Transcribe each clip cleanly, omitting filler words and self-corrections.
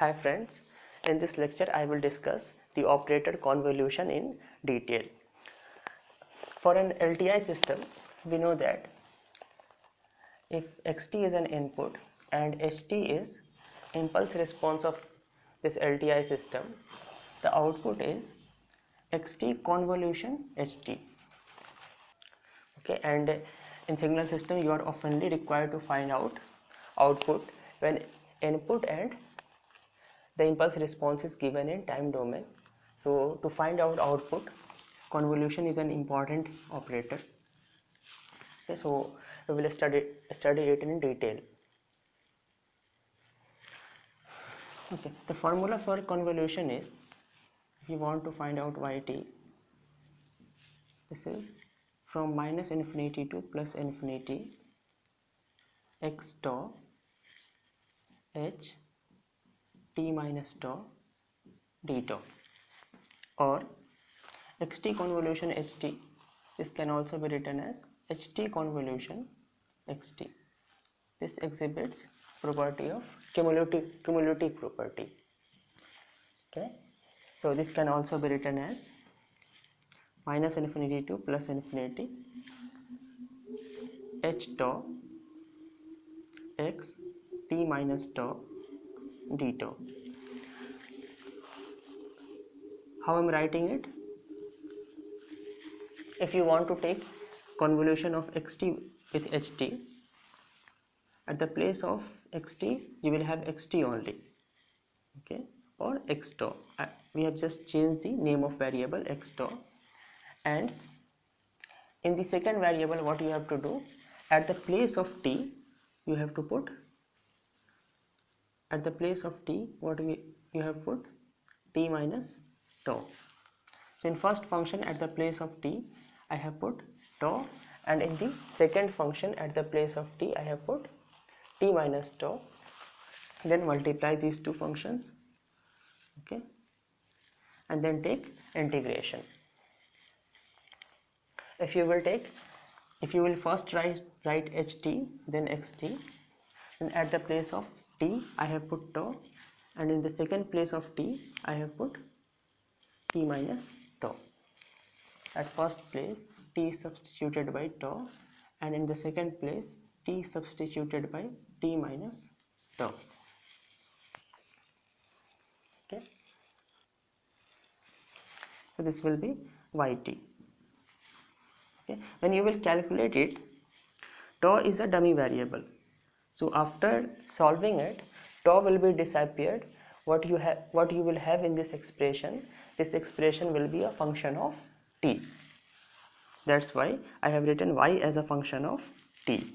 Hi friends, in this lecture I will discuss the operator convolution in detail. For an LTI system, we know that if xt is an input and ht is impulse response of this LTI system, the output is xt convolution ht. Okay, and in signal system you are oftenly required to find out output when input and the impulse response is given in time domain. So to find out output, convolution is an important operator. Okay, so we will study it in detail. Okay, the formula for convolution is, if you want to find out yt, this is from minus infinity to plus infinity x tau h t minus tau d tau, or xt convolution ht. This can also be written as ht convolution xt. This exhibits property of cumulative property. Okay, so this can also be written as minus infinity to plus infinity h tau x t minus tau d tau. How I am writing it? If you want to take convolution of xt with ht, at the place of xt you will have xt only, okay, or x tau. We have just changed the name of variable x tau, and in the second variable what you have to do, at the place of t you have to put, at the place of t you have put t minus tau. So in first function at the place of t I have put tau, and in the second function at the place of t I have put t minus tau. Then multiply these two functions, okay, and then take integration. If you will first write ht, then xt, and at the place of t I have put tau, and in the second place of t I have put t minus tau. At first place t is substituted by tau, and in the second place t is substituted by t minus tau. Okay, so this will be yt. Okay, when you will calculate it, tau is a dummy variable, so after solving it, tau will be disappeared. What you will have in this expression will be a function of t. That's why I have written y as a function of t,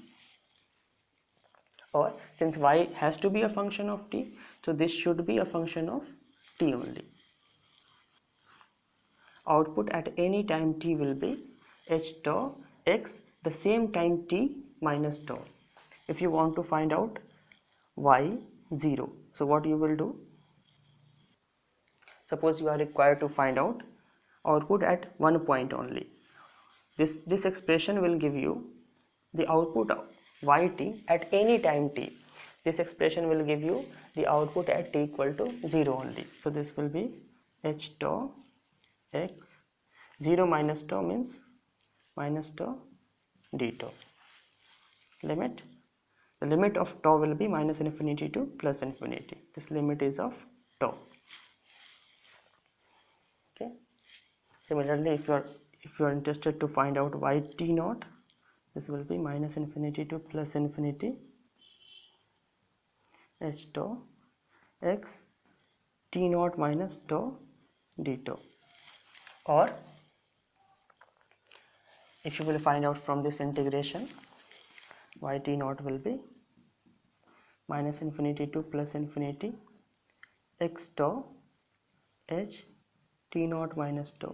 or since y has to be a function of t, so this should be a function of t only. Output at any time t will be h tau x the same time t minus tau. If you want to find out y 0, so what you will do, suppose you are required to find out output at one point only, this expression will give you the output of yt at any time t. This expression will give you the output at t equal to 0 only. So this will be h tau x 0 minus tau means minus tau d tau. The limit of tau will be minus infinity to plus infinity. This limit is of tau. Okay, similarly if you are interested to find out yt naught, this will be minus infinity to plus infinity h tau x t naught minus tau d tau. Or if you will find out from this integration, yt naught will be minus infinity to plus infinity x tau h t naught minus tau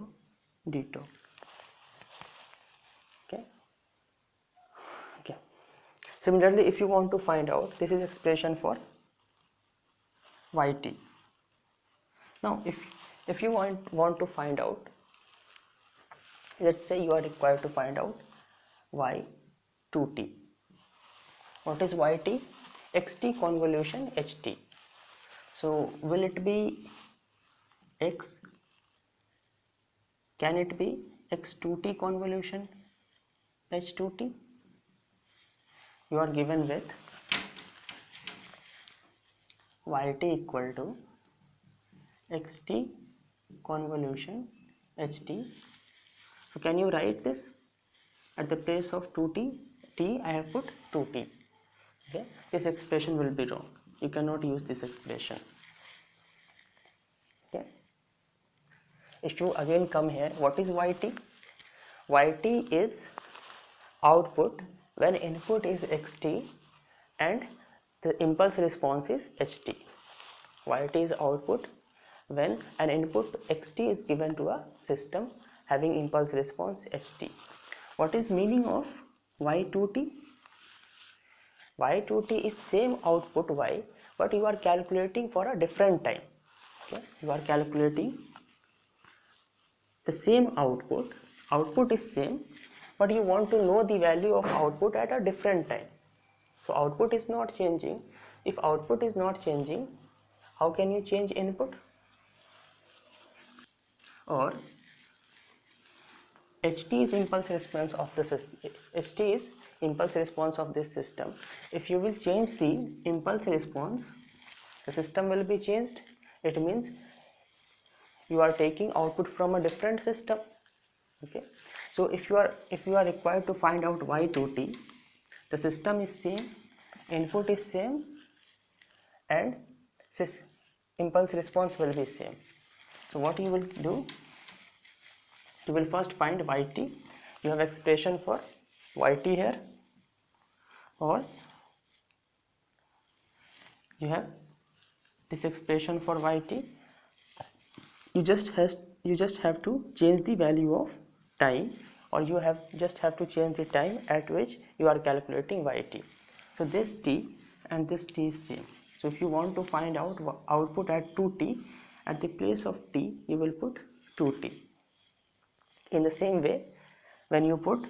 d tau. Okay, similarly if you want to find out, this is expression for yt. Now if you want to find out, let's say you are required to find out y2t. What is yt? xt convolution ht. So will it be x, can it be x2t convolution h2t? You are given with yt equal to xt convolution ht. So can you write this? At the place of 2t, I have put 2t. Okay, this expression will be wrong. You cannot use this expression. Okay, if you again come here, what is yt? Yt is output when input is xt and the impulse response is ht. Yt is output when an input xt is given to a system having impulse response ht. What is meaning of y2t? Y2t is same output y, but you are calculating for a different time. Okay? You are calculating the same output is same, but you want to know the value of output at a different time. So output is not changing. If output is not changing, how can you change input? Or ht is impulse response of the system. Ht is impulse response of this system. If you will change the impulse response, the system will be changed. It means you are taking output from a different system. Okay, so if you are required to find out y2t, the system is same, input is same, and impulse response will be same. So what you will do, you will first find yt. You have expression for yt here, or you have this expression for yt. You just have to change the value of time, or you just have to change the time at which you are calculating yt. So this t and this t is same. So if you want to find out output at 2t, at the place of t you will put 2t. In the same way, when you put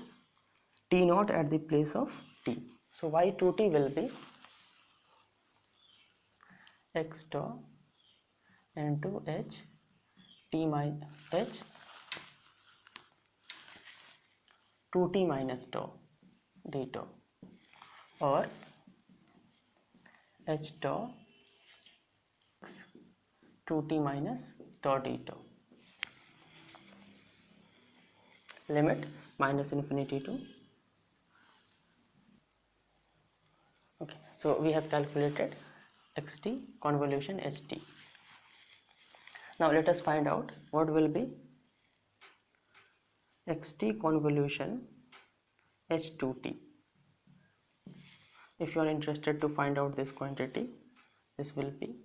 t naught at the place of t, so y2t will be x tau into h t minus h 2t minus tau d tau, or h tau x 2t minus tau d tau. Limit minus infinity to. Okay, so we have calculated xt convolution ht. Now let us find out what will be xt convolution h2t. If you are interested to find out this quantity, this will be.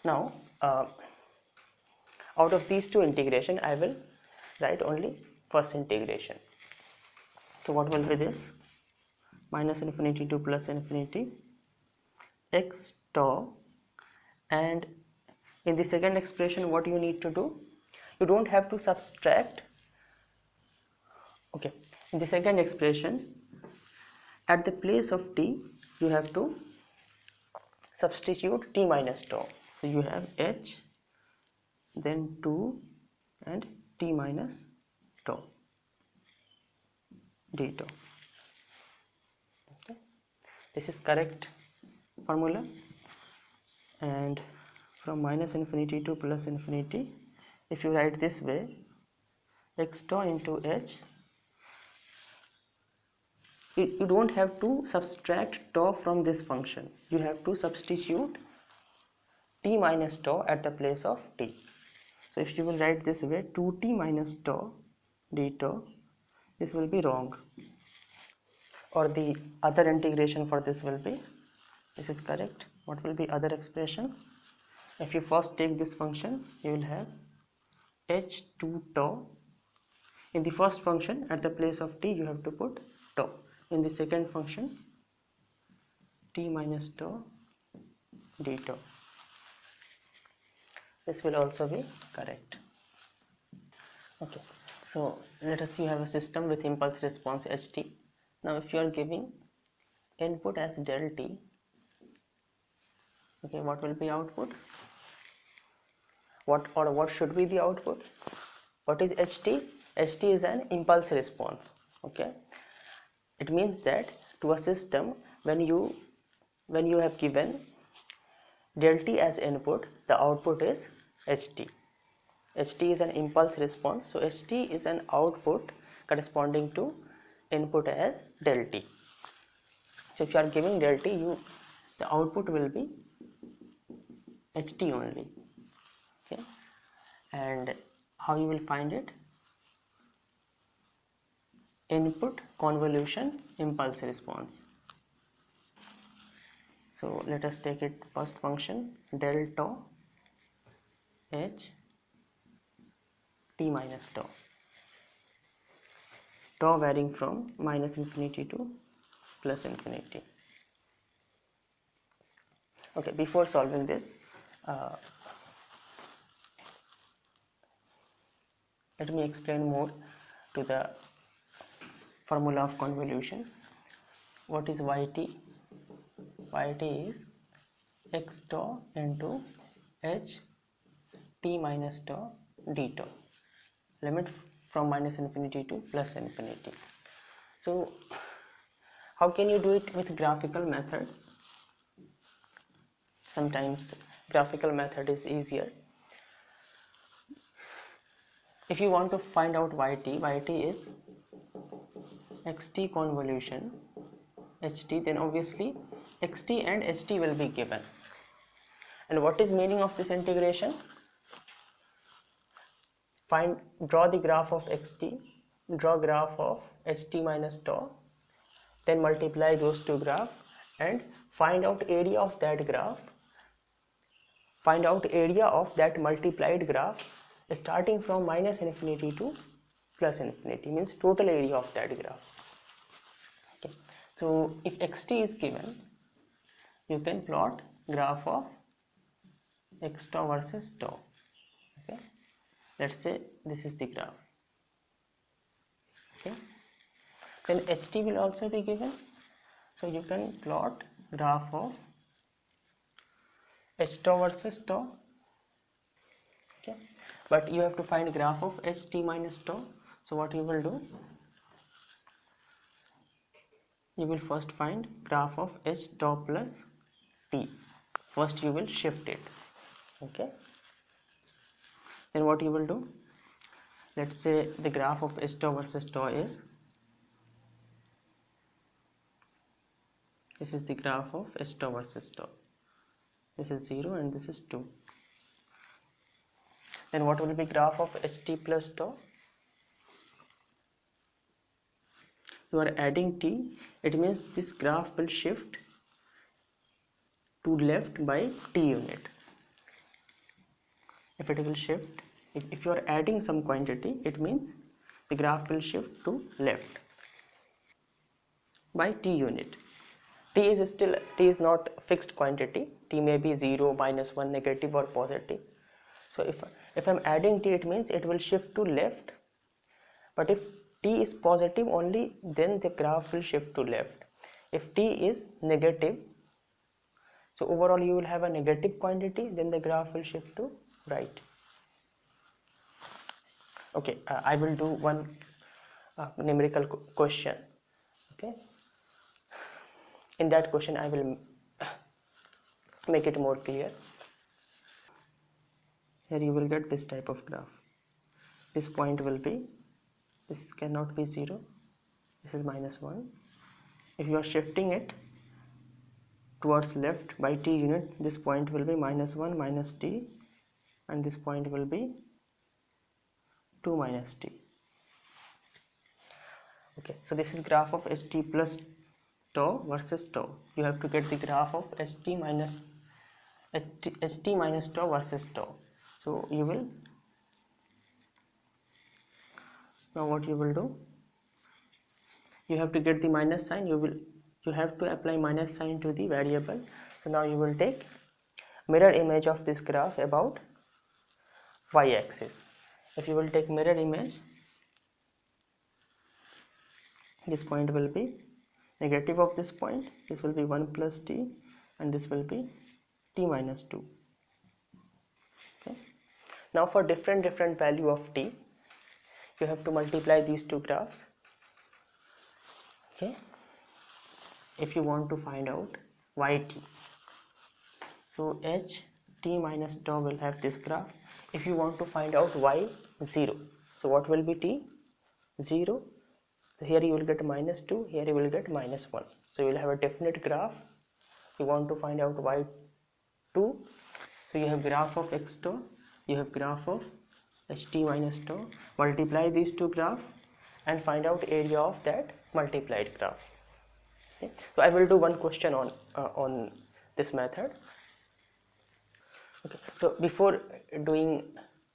Now out of these two integration, I will write only first integration. So what will be this? Minus infinity to plus infinity x tau, and in the second expression what you need to do, you don't have to subtract. Okay, in the second expression, at the place of t you have to substitute t minus tau. So you have h, then 2 and t minus tau d tau. Okay, this is correct formula. And from minus infinity to plus infinity, if you write this way, x tau into h, you don't have to subtract tau from this function. You have to substitute t minus tau at the place of t. So if you will write this way, 2t minus tau d tau, this will be wrong. Or the other integration for this will be, this is correct. What will be other expression? If you first take this function, you will have h2 tau. In the first function, at the place of t you have to put tau. In the second function, t minus tau d tau. This will also be correct. Okay, so let us see, you have a system with impulse response ht. Now if you are giving input as del t, Okay, what will be output? What should be the output? What is ht? Ht is an impulse response. Okay, it means that to a system, when you have given del t as input, the output is ht. Ht is an impulse response, so ht is an output corresponding to input as del t. So if you are giving del t, the output will be ht only. Okay, and how you will find it? Input convolution impulse response. So let us take it first function del tau h t minus tau, tau varying from minus infinity to plus infinity. Okay, before solving this, let me explain more to the formula of convolution. What is yt? Yt is x tau into h t minus tau d tau, limit from minus infinity to plus infinity. So how can you do it with graphical method? Sometimes graphical method is easier. If you want to find out yt is xt convolution ht, then obviously xt and ht will be given. And what is meaning of this integration? Draw the graph of xt, draw graph of ht minus tau, then multiply those two graphs and find out area of that graph. Find out area of that multiplied graph starting from minus infinity to plus infinity, means total area of that graph. Okay. So if xt is given, you can plot graph of x tau versus tau. Okay, let's say this is the graph. Okay, then ht will also be given, so you can plot graph of h tau versus tau. Okay, but you have to find graph of ht minus tau. So what you will do, you will first find graph of h tau plus t. First you will shift it. Okay, then what you will do, let's say the graph of h tau versus tau is, this is the graph of h tau versus tau, this is 0 and this is 2. Then what will be graph of ht plus tau? You are adding t, it means this graph will shift to left by t unit. If it will shift, if you are adding some quantity, it means the graph will shift to left by t unit. T is not fixed quantity. T may be 0, -1, negative or positive. So if I'm adding t, it means it will shift to left. But if t is positive only, then the graph will shift to left. If t is negative, so overall you will have a negative quantity, then the graph will shift to right. Okay, I will do one numerical question. Okay, in that question I will make it more clear. Here you will get this type of graph. This point will be, this cannot be 0, this is -1. If you are shifting it towards left by t unit, this point will be -1 minus t, and this point will be 2 minus t. Okay, so this is graph of ht plus tau versus tau. You have to get the graph of ht minus tau versus tau. So you will, now what you will do, you have to get the minus sign. You have to apply minus sign to the variable. So now you will take mirror image of this graph about y-axis. If you will take mirror image, this point will be negative of this point, this will be 1 plus t, and this will be t minus 2. Okay. Now for different value of t, you have to multiply these two graphs. Okay, if you want to find out yt, so h t minus tau will have this graph. If you want to find out y0, so what will be t? 0. So here you will get minus 2, here you will get minus 1. So you will have a definite graph. You want to find out y2, so you have graph of x tau, you have graph of ht minus tau. Multiply these two graphs and find out area of that multiplied graph. Okay. So I will do one question on this method. Okay. So before doing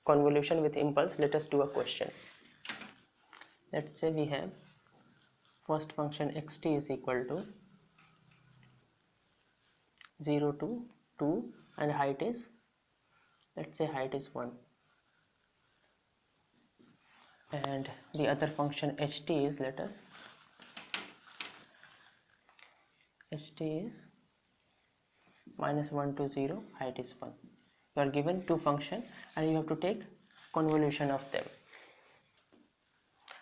convolution with impulse, let us do a question. Let's say we have first function xt is equal to 0 to 2 and height is, let's say height is 1, and the other function ht is, let us, ht is minus 1 to 0, height is 1. You are given two functions and you have to take convolution of them.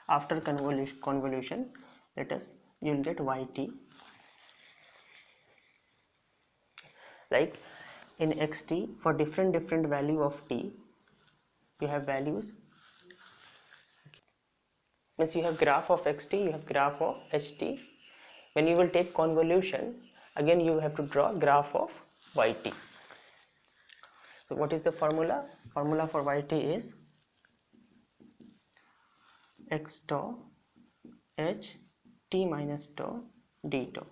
After convolution, let us, you will get yt. Like in xt, for different value of t, you have values, means you have graph of xt, you have graph of ht. When you will take convolution, again you have to draw graph of yt. So what is the formula? Formula for yt is x tau h t minus tau d tau.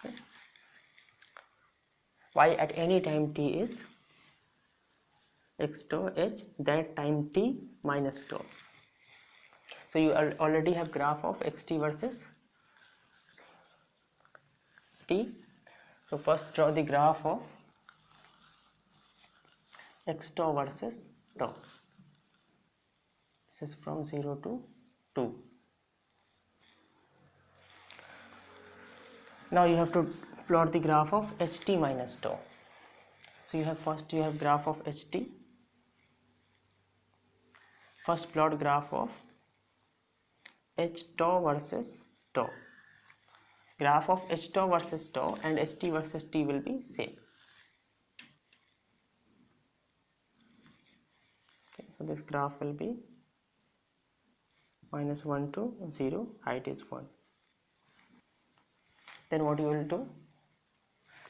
Okay. Y at any time t is x tau h, that time t minus tau. So you already have graph of xt versus t. So first draw the graph of x tau versus tau. This is from 0 to 2. Now you have to plot the graph of ht minus tau. So you have first, you have graph of ht. First plot graph of h tau versus tau. Graph of h tau versus tau and ht versus t will be same. Okay, so this graph will be minus 1 to 0, height is 1. Then what you will do?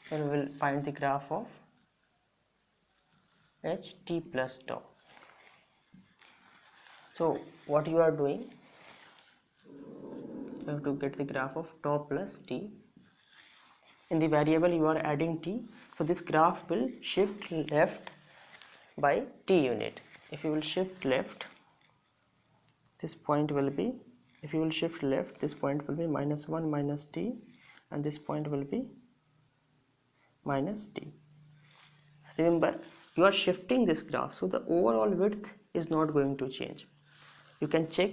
Then we will find the graph of ht plus tau. So what you are doing, you have to get the graph of tau plus t. In the variable you are adding t, so this graph will shift left by t unit. If you will shift left, this point will be, if you will shift left, this point will be minus 1 minus t, and this point will be minus t. Remember, you are shifting this graph, so the overall width is not going to change. You can check,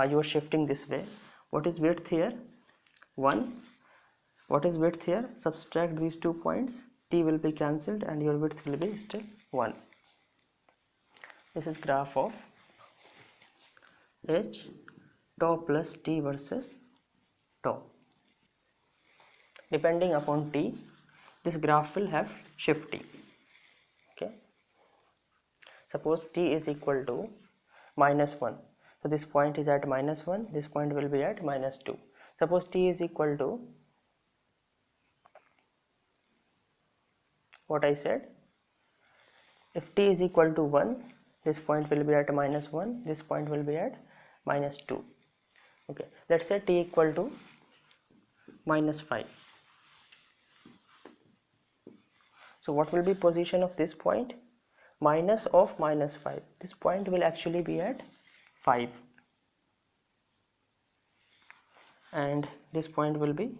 you are shifting this way. What is width here? 1. What is width here? Subtract these 2 points, t will be cancelled and your width will be still 1. This is graph of h tau plus t versus tau. Depending upon t, this graph will have shifting. Okay. Suppose t is equal to minus 1. So this point is at minus 1, this point will be at minus 2. Suppose t is equal to, what I said, if t is equal to 1, this point will be at minus 1, this point will be at minus 2. Okay, let's say t equal to minus 5. So what will be position of this point? Minus of minus 5. This point will actually be at 5. And this point will be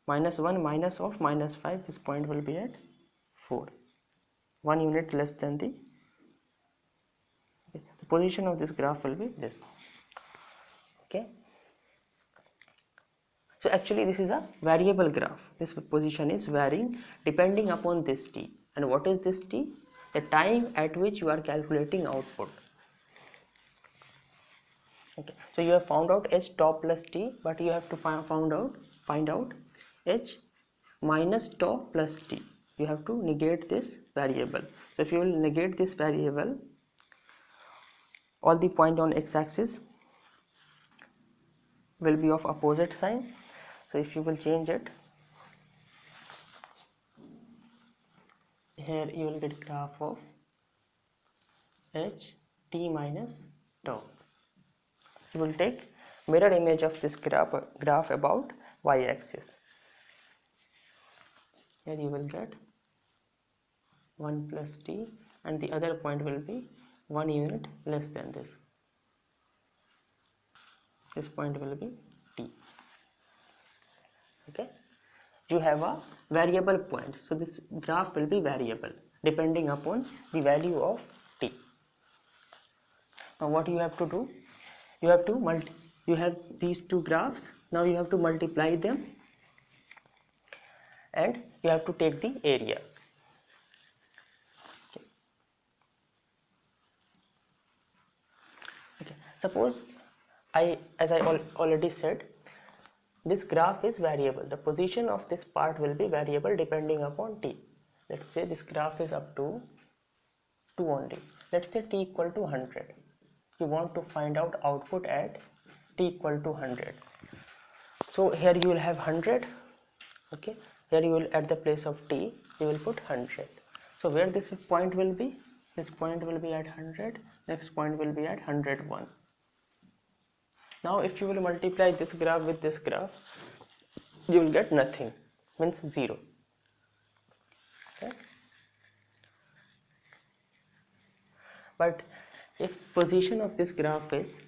minus 1 minus of minus 5. This point will be at 4. 1 unit less than the position of this graph will be this. Okay. So actually this is a variable graph. This position is varying depending upon this t. And what is this t? The time at which you are calculating output. Okay, so you have found out h top plus t, but you have to find out h minus top plus t. You have to negate this variable. So if you will negate this variable, all the point on x-axis will be of opposite sign. So if you will change it, here you will get graph of h t minus tau. You will take mirror image of this graph about y-axis. Here you will get 1 plus t, and the other point will be 1 unit less than this. This point will be t. Okay, you have a variable point, so this graph will be variable depending upon the value of t. Now what you have to do, you have these two graphs. Now you have to multiply them and you have to take the area. Okay. Suppose as I already said, this graph is variable. The position of this part will be variable depending upon t. Let's say this graph is up to 2 only. Let's say t equal to 100. You want to find out output at t equal to 100. So here you will have 100. Okay, here you will, at the place of t, you will put 100. So where this point will be? This point will be at 100. Next point will be at 101. Now if you will multiply this graph with this graph, you will get nothing, means 0. Okay. But if position of this graph is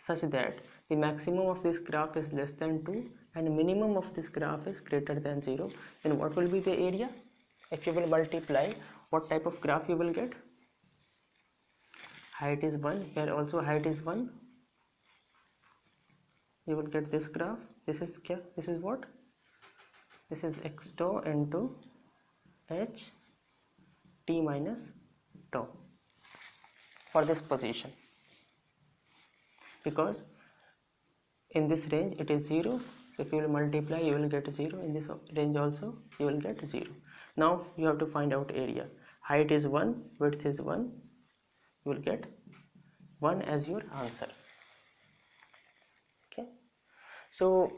such that the maximum of this graph is less than 2 and minimum of this graph is greater than 0, then what will be the area? If you will multiply, what type of graph you will get? Height is 1, here also height is 1. You will get this graph. This is what? This is x tau into h t minus tau for this position, because in this range it is 0. So if you will multiply, you will get 0. In this range also you will get 0. Now you have to find out area. Height is 1, width is 1. You will get 1 as your answer. Okay, so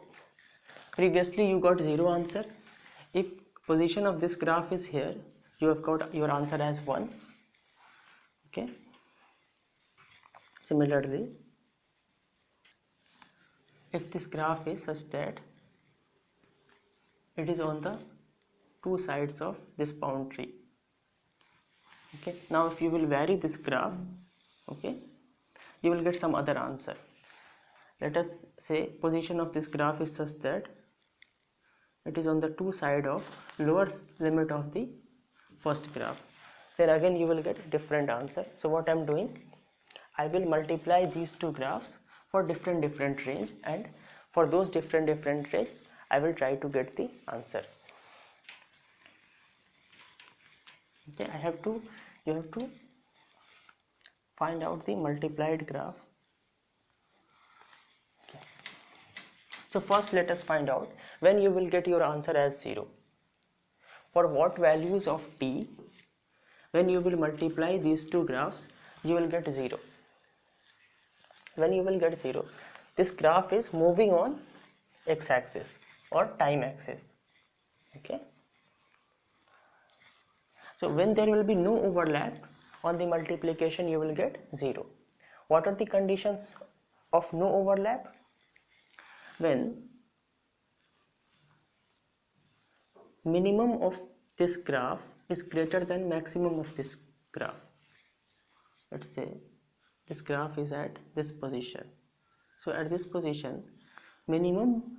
previously you got 0 answer. If position of this graph is here, you have got your answer as 1. Okay, similarly, if this graph is such that it is on the two sides of this boundary, okay, now if you will vary this graph, okay, you will get some other answer. Let us say position of this graph is such that it is on the two side of lower limit of the first graph, then again you will get different answer. So what I am doing, I will multiply these two graphs for different range, and for those different range I will try to get the answer. Okay, you have to find out the multiplied graph. Okay. So first let us find out when you will get your answer as 0. For what values of t, when you will multiply these two graphs, you will get 0. When you will get 0, this graph is moving on x-axis or time axis. Okay. So when there will be no overlap on the multiplication, you will get 0. What are the conditions of no overlap? When minimum of this graph is greater than maximum of this graph. Let's say this graph is at this position. So at this position, minimum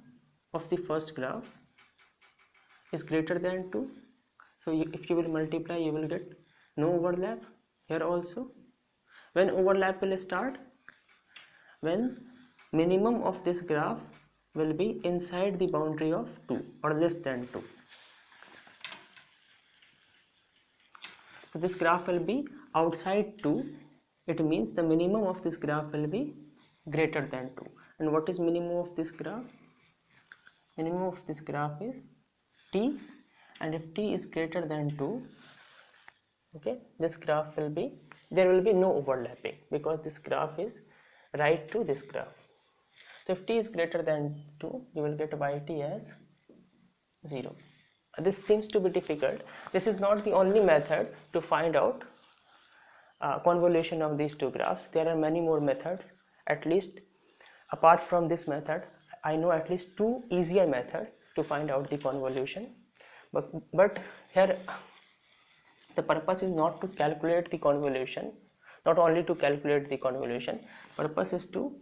of the first graph is greater than 2. So if you will multiply, you will get no overlap. Here also, when overlap will start? When minimum of this graph will be inside the boundary of 2 or less than 2. So this graph will be outside 2. It means the minimum of this graph will be greater than 2. And what is minimum of this graph? Minimum of this graph is t, and if t is greater than 2, okay, this graph will be, there will be no overlapping because this graph is right to this graph. So if t is greater than 2, you will get yt as 0. This seems to be difficult. This is not the only method to find out convolution of these two graphs. There are many more methods. At least apart from this method, I know at least 2 easier methods to find out the convolution. But here the purpose is not to calculate the convolution, not only to calculate the convolution. Purpose is to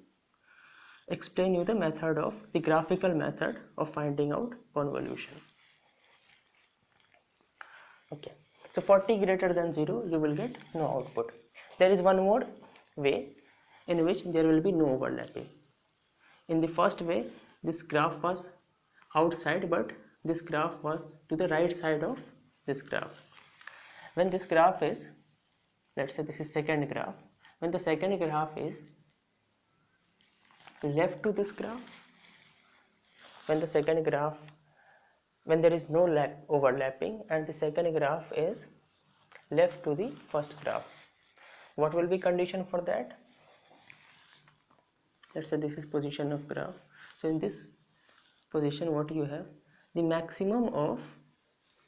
explain you the method of the graphical method of finding out convolution. Okay, so for t greater than 0, you will get no output. There is one more way in which there will be no overlapping. In the first way, this graph was outside, but this graph was to the right side of this graph. When this graph is, let's say this is second graph, when the second graph is left to this graph, when the second graph, when there is no overlapping and the second graph is left to the first graph, what will be condition for that? Let's say this is position of graph. So in this position, what you have, the maximum of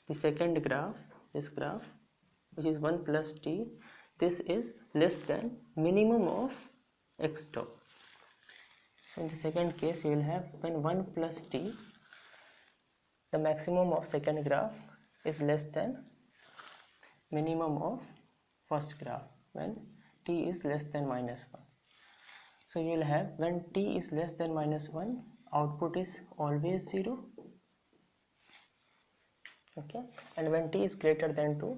the second graph, this graph, which is 1 plus t, this is less than minimum of x tau. So in the second case, you will have when 1 plus t, the maximum of second graph is less than minimum of first graph when t is less than minus 1. So you will have when t is less than minus 1, output is always 0. Okay, and when t is greater than 2,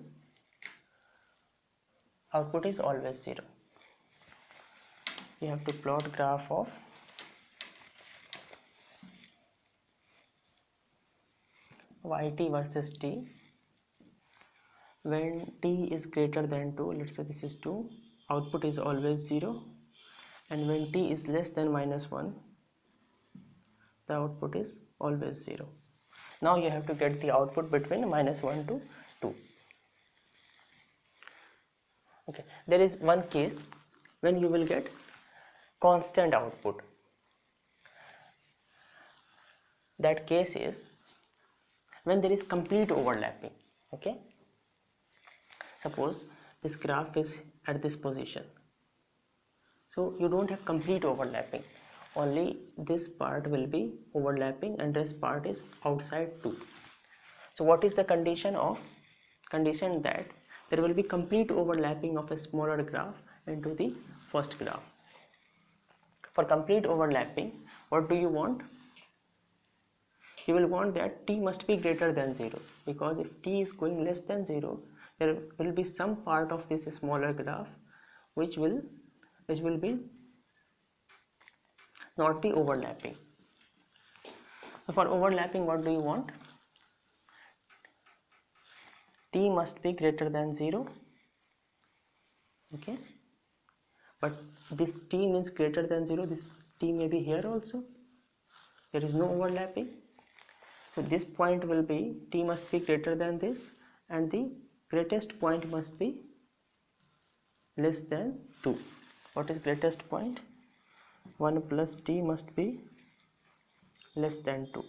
output is always 0. You have to plot graph of yt versus t. When t is greater than 2, let's say this is 2, output is always 0, and when t is less than minus 1, the output is always 0. Now you have to get the output between minus 1 to 2. Okay, there is one case when you will get constant output. That case is when there is complete overlapping. Okay, suppose this graph is at this position, so you don't have complete overlapping, only this part will be overlapping and this part is outside too. So what is the condition that there will be complete overlapping of a smaller graph into the first graph. For complete overlapping, what do you want? You will want that t must be greater than 0, because if t is going less than 0, there will be some part of this smaller graph which will be not be overlapping. So for overlapping, what do you want? T must be greater than 0. Okay, but this t means greater than 0, this t may be here also, there is no overlapping. So this point will be, t must be greater than this, and the greatest point must be less than 2. What is greatest point? 1 plus t must be less than 2.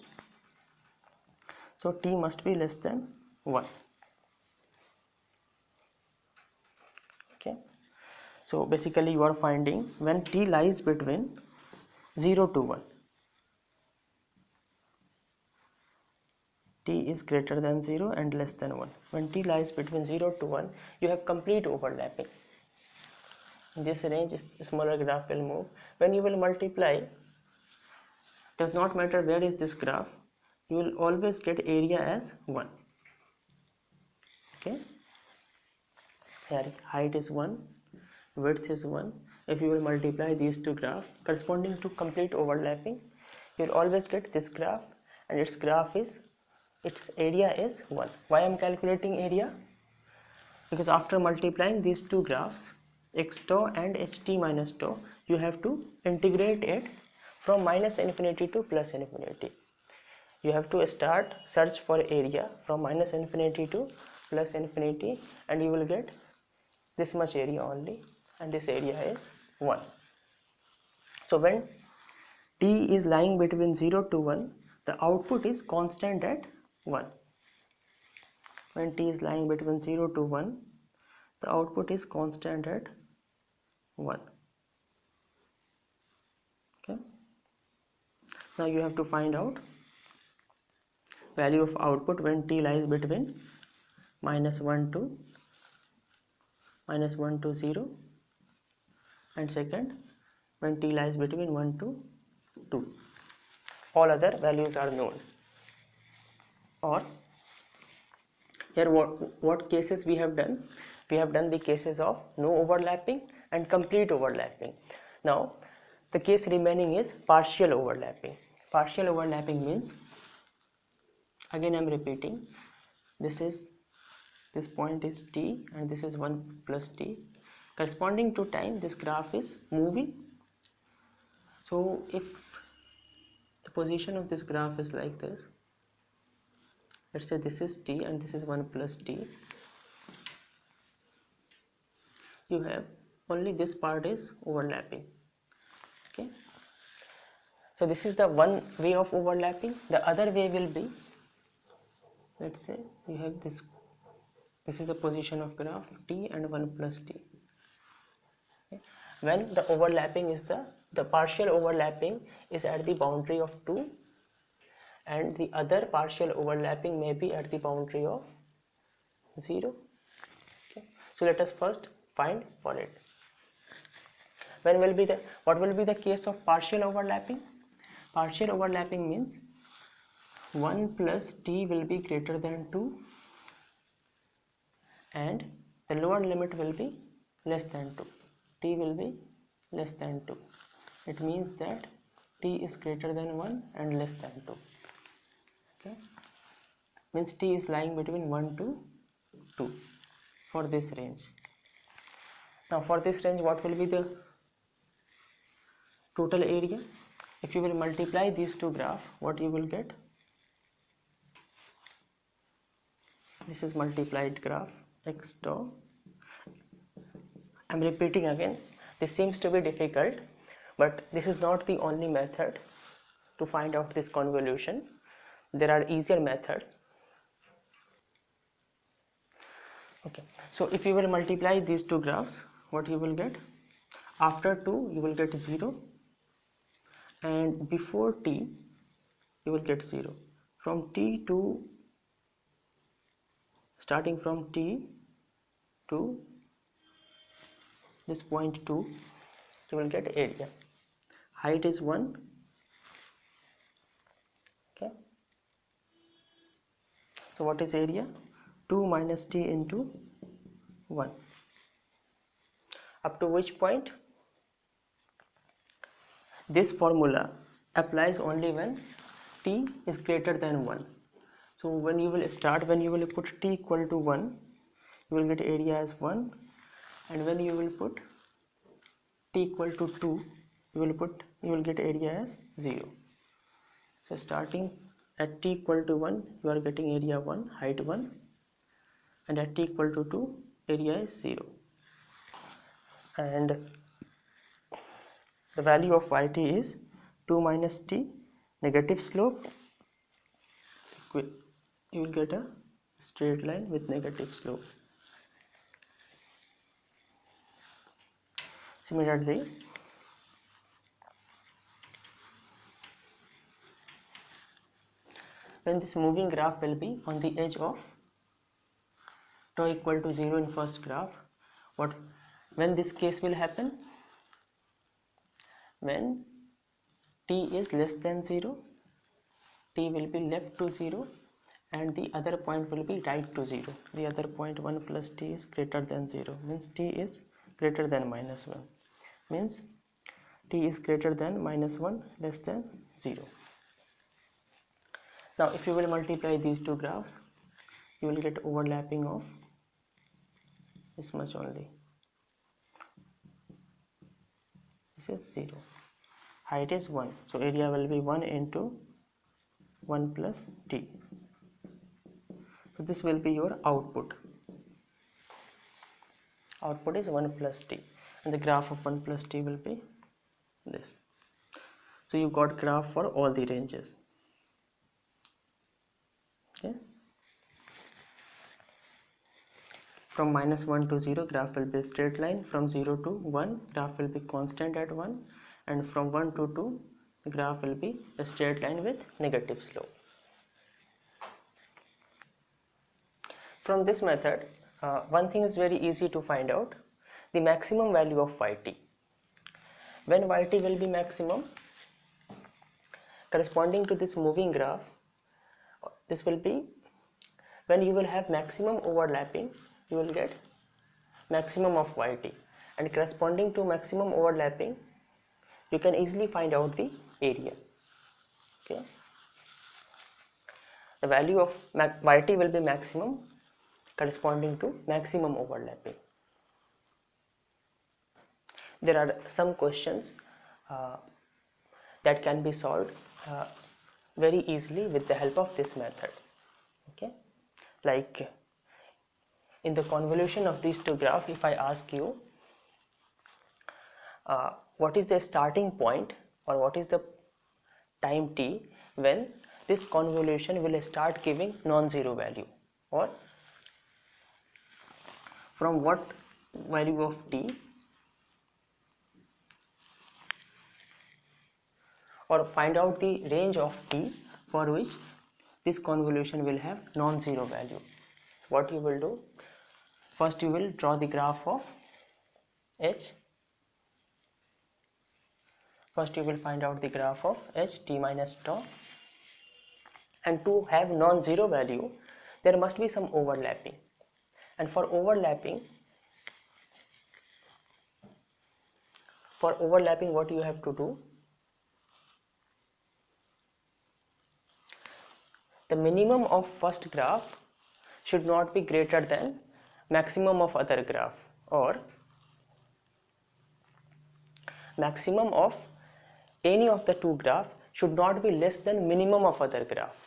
So t must be less than 1. Okay, so basically you are finding when t lies between 0 to 1, t is greater than 0 and less than 1. When t lies between 0 to 1, you have complete overlapping. In this range, smaller graph will move. When you will multiply, does not matter where is this graph, you will always get area as 1. Okay, here height is 1, width is 1, if you will multiply these two graphs corresponding to complete overlapping, you will always get this graph, and its area is 1. Why I am calculating area? Because after multiplying these two graphs, x tau and ht minus tau, you have to integrate it from minus infinity to plus infinity. You have to search for area from minus infinity to plus infinity, and you will get this much area only, and this area is 1. So when t is lying between 0 to 1, the output is constant at 1. When t is lying between 0 to 1, the output is constant at 1. Okay. Now you have to find out value of output when t lies between minus 1 to 0, and second when t lies between 1 to 2. All other values are known. Or here what cases we have done? We have done the cases of no overlapping and complete overlapping. Now the case remaining is partial overlapping. Partial overlapping means, again I am repeating, this point is t and this is 1 plus t. Corresponding to time, this graph is moving. So if the position of this graph is like this, let's say this is t and this is 1 plus t, you have only this part is overlapping. Okay, so this is the one way of overlapping. The other way will be, let's say you have this is the position of graph t and 1 plus t. Okay. When the overlapping is the partial overlapping is at the boundary of 2, and the other partial overlapping may be at the boundary of 0. Okay. So let us first find for it. What will be the case of partial overlapping? Partial overlapping means 1 plus t will be greater than 2 and the lower limit will be less than 2. T will be less than 2. It means that t is greater than 1 and less than 2. Okay, means t is lying between 1 to 2 for this range. Now for this range, what will be the total area? If you will multiply these two graphs, what you will get? This is multiplied graph x tau. I am repeating again, this seems to be difficult, but this is not the only method to find out this convolution. There are easier methods. Okay, so if you will multiply these two graphs, what you will get? After 2 you will get 0, and before t you will get 0. From t to, starting from t to this point 2, you will get area. Height is 1. Okay, so what is area? 2 minus t into 1. Up to which point? This formula applies only when t is greater than 1. So when you will put t equal to 1, you will get area as 1, and when you will put t equal to 2, you will get area as 0. So starting at t equal to 1, you are getting area 1, height 1, and at t equal to 2, area is 0. And the value of yt is 2 minus t, negative slope. You will get a straight line with negative slope. Similarly, when this moving graph will be on the edge of tau equal to 0 in first graph, when this case will happen? When t is less than 0, t will be left to 0 and the other point will be right to 0. The other point 1 plus t is greater than 0, means t is greater than minus 1. means t is greater than -1 less than 0. Now if you will multiply these two graphs, you will get overlapping of this much only. This is 0. Height is 1, so area will be 1 into 1 plus t. So this will be your output. Output is 1 plus t, and the graph of 1 plus t will be this. So you got graph for all the ranges. Okay. From -1 to 0, graph will be a straight line. From 0 to 1, graph will be constant at 1, and from 1 to 2, the graph will be a straight line with negative slope. From this method, one thing is very easy to find out: the maximum value of yt. When yt will be maximum, corresponding to this moving graph, this will be when you will have maximum overlapping, you will get maximum of yt, and corresponding to maximum overlapping, you can easily find out the area. Okay, the value of yt will be maximum corresponding to maximum overlapping. There are some questions that can be solved very easily with the help of this method. Okay, like in the convolution of these two graphs, if I ask you what is the starting point or what is the time t when this convolution will start giving non-zero value, or from what value of t, or find out the range of t for which this convolution will have non-zero value. What you will do, first you will draw the graph of h. First you will find out the graph of h t minus tau, and to have non-zero value there must be some overlapping, and for overlapping what you have to do, the minimum of first graph should not be greater than maximum of other graph, or maximum of any of the two graph should not be less than minimum of other graph.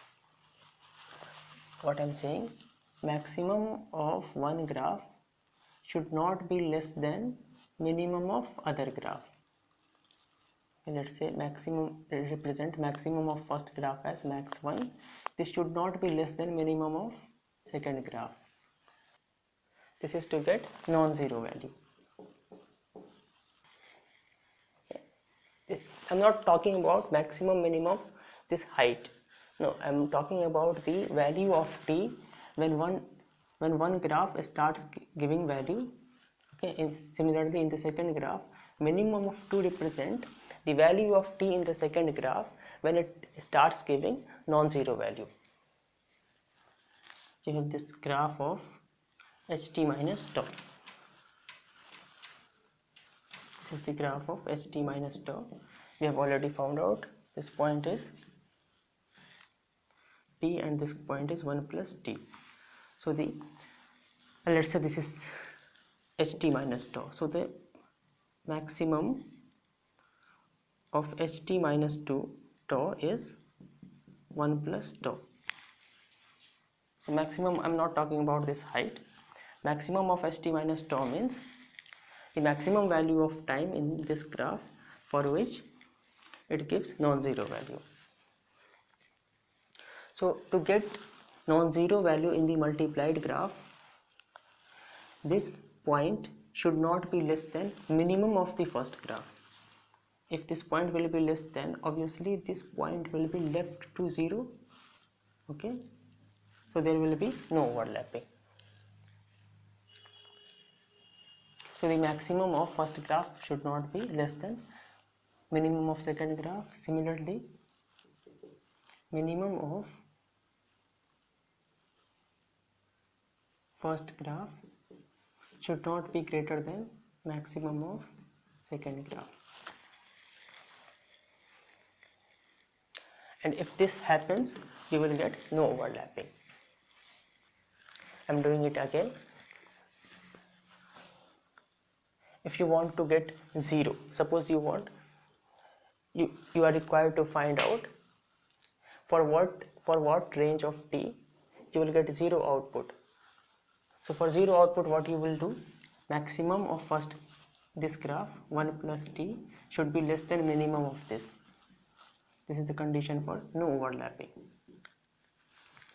What I am saying, maximum of one graph should not be less than minimum of other graph. Let's say maximum, represent maximum of first graph as max1. This should not be less than minimum of second graph. This is to get non-zero value. I'm not talking about maximum minimum this height. No, I'm talking about the value of t when one graph starts giving value. Okay, similarly in the second graph, minimum of 2 represent the value of t in the second graph when it starts giving non-zero value. You have this graph of ht minus tau. This is the graph of ht minus tau. We have already found out this point is t and this point is 1 plus t. So the let's say this is ht minus tau. So the maximum of ht minus 2 tau is 1 plus tau. So maximum, I'm not talking about this height. Maximum of ht minus tau means the maximum value of time in this graph for which it gives non-zero value. So to get non-zero value in the multiplied graph, this point should not be less than minimum of the first graph. If this point will be less than, obviously this point will be left to 0. Okay, so there will be no overlapping. So the maximum of first graph should not be less than minimum of second graph. Similarly, minimum of first graph should not be greater than maximum of second graph. And if this happens, you will get no overlapping. I'm doing it again. If you want to get 0, suppose you are required to find out for what range of t you will get 0 output. So for 0 output, what you will do, maximum of first this graph 1 plus t should be less than minimum of this. This is the condition for no overlapping.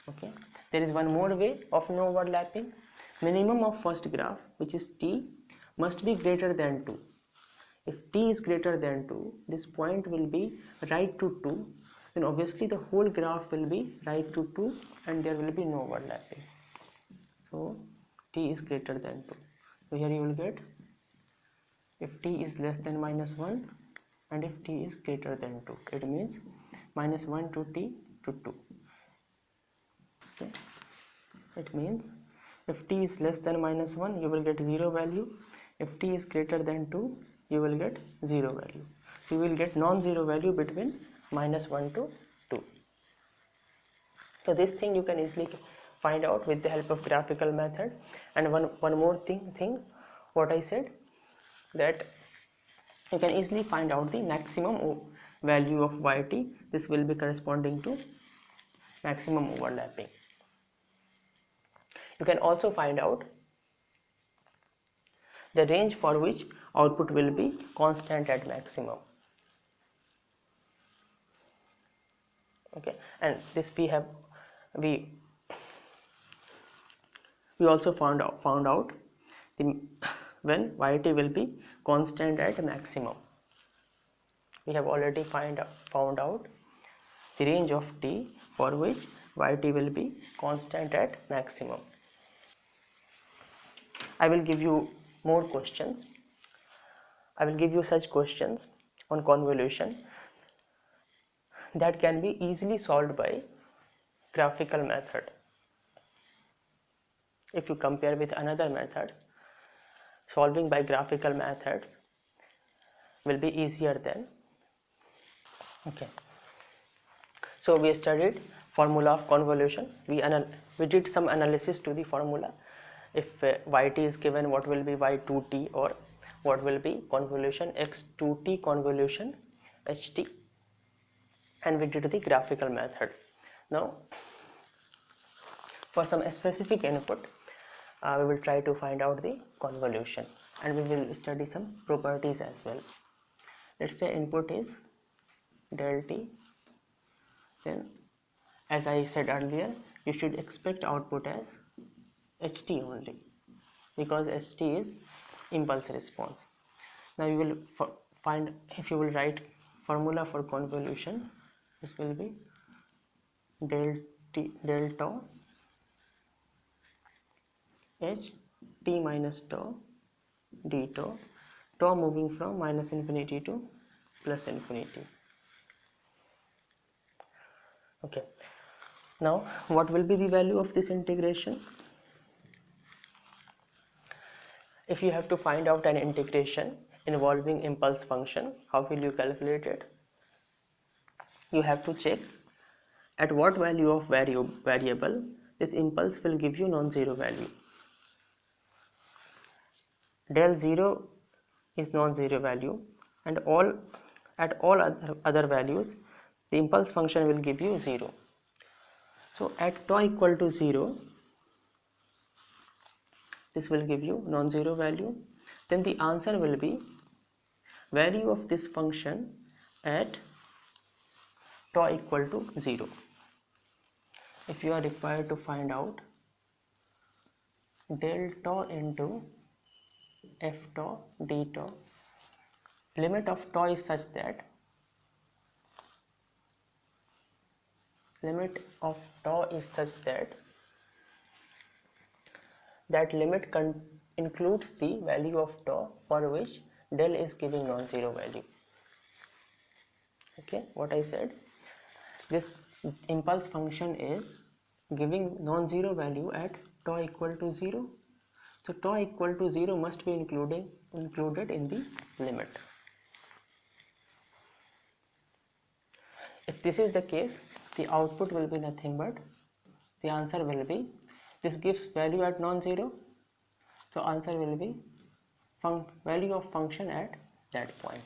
Okay, there is one more way of no overlapping. Minimum of first graph, which is t, must be greater than 2. If t is greater than 2, this point will be right to 2, then obviously the whole graph will be right to 2 and there will be no overlapping. So t is greater than 2. So here you will get if t is less than minus 1 and if t is greater than 2, it means minus 1 to t to 2. Okay. It means if t is less than minus 1, you will get 0 value. If t is greater than 2, you will get 0 value. So you will get non-zero value between minus 1 to 2. So this thing you can easily find out with the help of graphical method. And one more thing what I said, that you can easily find out the maximum value of yt. This will be corresponding to maximum overlapping. You can also find out the range for which output will be constant at maximum. Okay, and this we also found out when yt will be constant at maximum. We have already found out the range of t for which yt will be constant at maximum. I will give you more questions. I will give you such questions on convolution that can be easily solved by graphical method. If you compare with another method, solving by graphical methods will be easier than. Okay, so we studied formula of convolution. We did some analysis to the formula. If yt is given, what will be y2t, or what will be convolution x2t convolution ht, and we did the graphical method. Now for some specific input, we will try to find out the convolution, and we will study some properties as well. Let's say input is del t, then as I said earlier, you should expect output as ht only, because ht is impulse response. Now you will find, if you will write formula for convolution, this will be del tau h t minus tau d tau, tau moving from minus infinity to plus infinity. Okay, now what will be the value of this integration? If you have to find out an integration involving impulse function, how will you calculate it? You have to check at what value of variable this impulse will give you non-zero value. Del 0 is non-zero value, and at all other values the impulse function will give you 0. So at tau equal to 0, this will give you non-zero value. Then the answer will be value of this function at tau equal to 0. If you are required to find out del tau into f tau d tau, limit of tau is such that that limit includes the value of tau for which del is giving non-zero value. Okay, what I said, this impulse function is giving non-zero value at tau equal to 0. So tau equal to 0 must be included in the limit. If this is the case, the output will be nothing but, the answer will be, this gives value at non-zero, so answer will be value of function at that point.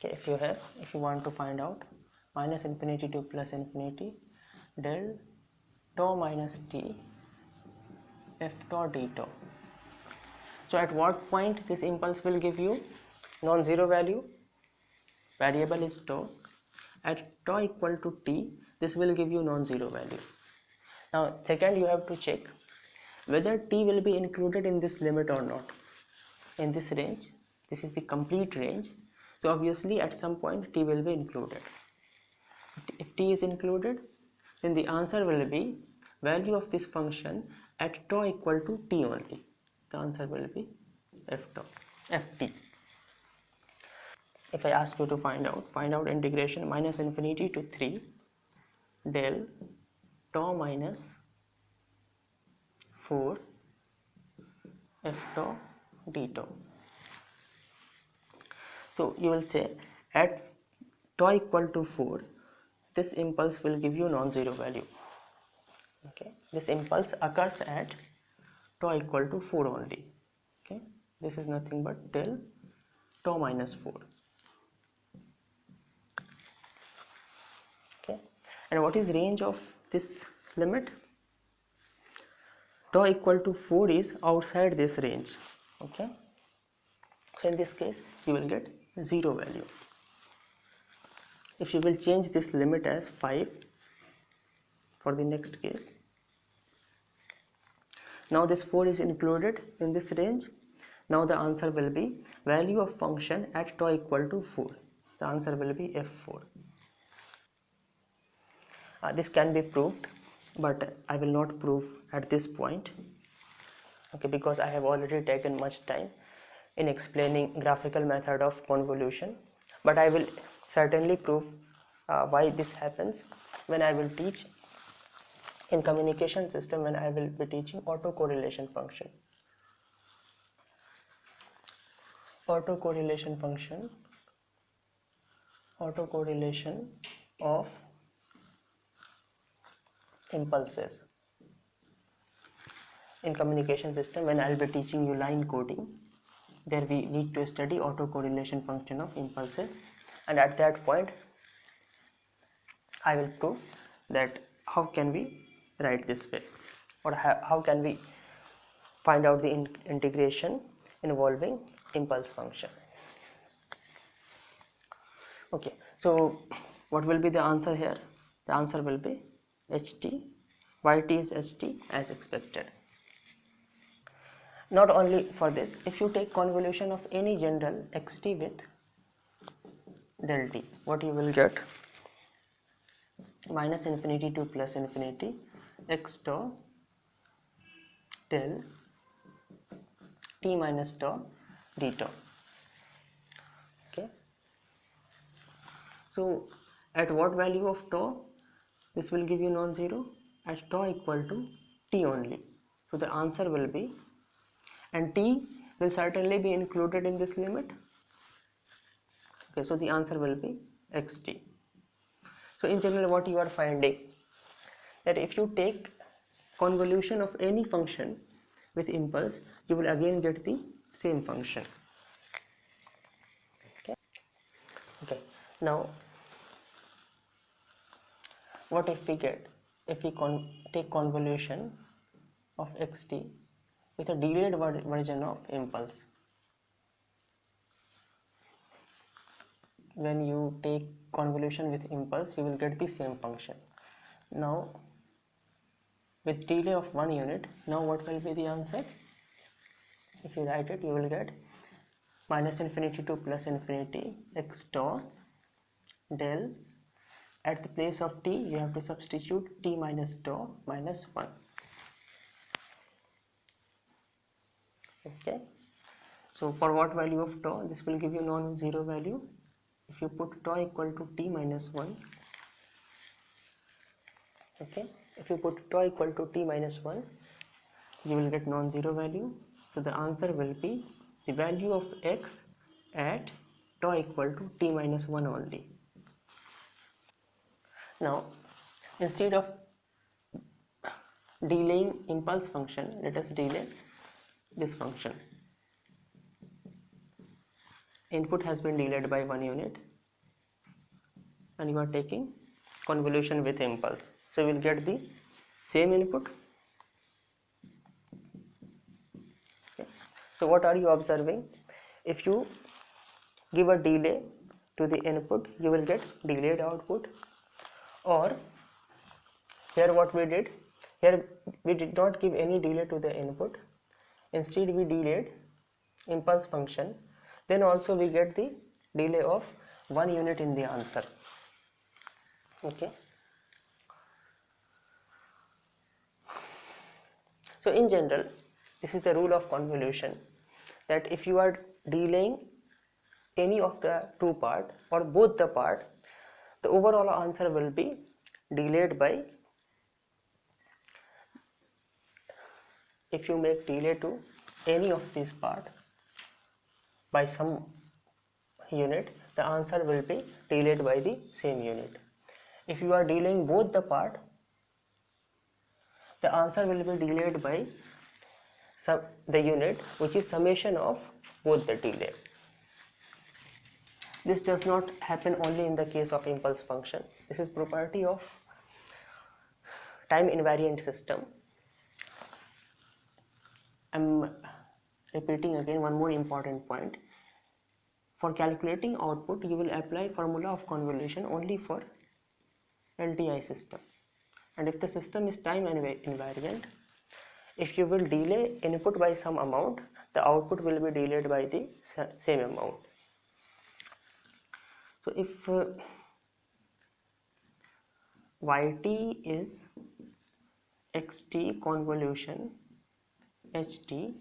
Okay, if you want to find out minus infinity to plus infinity del tau minus t f tau d tau. So at what point this impulse will give you non-zero value? Variable is tau. At tau equal to t, this will give you non-zero value. Now second, you have to check whether t will be included in this limit or not. In this range, this is the complete range, so obviously at some point t will be included. If t is included, then the answer will be value of this function at tau equal to t only. The answer will be ft. If I ask you to find out integration minus infinity to 3 del tau minus 4 f tau d tau. So you will say at tau equal to 4, this impulse will give you non-zero value. Okay, this impulse occurs at tau equal to 4 only. Okay, this is nothing but del tau minus 4. Okay, and what is range of this limit? Tau equal to 4 is outside this range. Okay, so in this case you will get 0 value. If you will change this limit as 5 for the next case, now this 4 is included in this range. Now the answer will be value of function at tau equal to 4. The answer will be f4. This can be proved, but I will not prove at this point, okay, because I have already taken much time in explaining graphical method of convolution. But I will certainly prove why this happens when I will teach in communication system, when I will be teaching autocorrelation function. Autocorrelation function, autocorrelation of impulses. In communication system, when I will be teaching you line coding, there we need to study autocorrelation function of impulses, and at that point I will prove that how can we write this way, or how can we find out the integration involving impulse function. Okay, so what will be the answer here? The answer will be ht, yt is ht as expected. Not only for this, if you take convolution of any general xt with del t, what you will get? Minus infinity to plus infinity x tau del t minus tau d tau. Okay, so at what value of tau this will give you non-zero? At tau equal to t only. So the answer will be, and t will certainly be included in this limit. Okay, so the answer will be xt. So in general, what you are finding, that if you take convolution of any function with impulse, you will again get the same function. Okay, now what if we take convolution of xt with a delayed version of impulse? When you take convolution with impulse, you will get the same function. Now with delay of 1 unit, now what will be the answer? If you write it, you will get minus infinity to plus infinity x tau del, at the place of t you have to substitute t minus tau minus 1. Okay, so for what value of tau? This will give you non-zero value. If you put tau equal to t minus 1, Okay, if you put tau equal to t minus 1, you will get non-zero value. So the answer will be the value of x at tau equal to t minus 1 only. Now instead of delaying impulse function, let us delay this function. Input has been delayed by 1 unit and you are taking convolution with impulse, so we will get the same input. Okay. So what are you observing? If you give a delay to the input, you will get delayed output. Or here what we did, here we did not give any delay to the input, instead we delayed impulse function, then also we get the delay of 1 unit in the answer. Okay, so in general this is the rule of convolution, that if you are delaying any of the two part or both the part, the overall answer will be delayed by, if you make delay to any of this part by some unit, the answer will be delayed by the same unit. If you are delaying both the part, the answer will be delayed by the unit which is summation of both the delay. This does not happen only in the case of impulse function. This is property of time invariant system. I'm repeating again one more important point. For calculating output, you will apply formula of convolution only for LTI system. And if the system is time invariant, if you will delay input by some amount, the output will be delayed by the same amount. So if yt is xt convolution ht,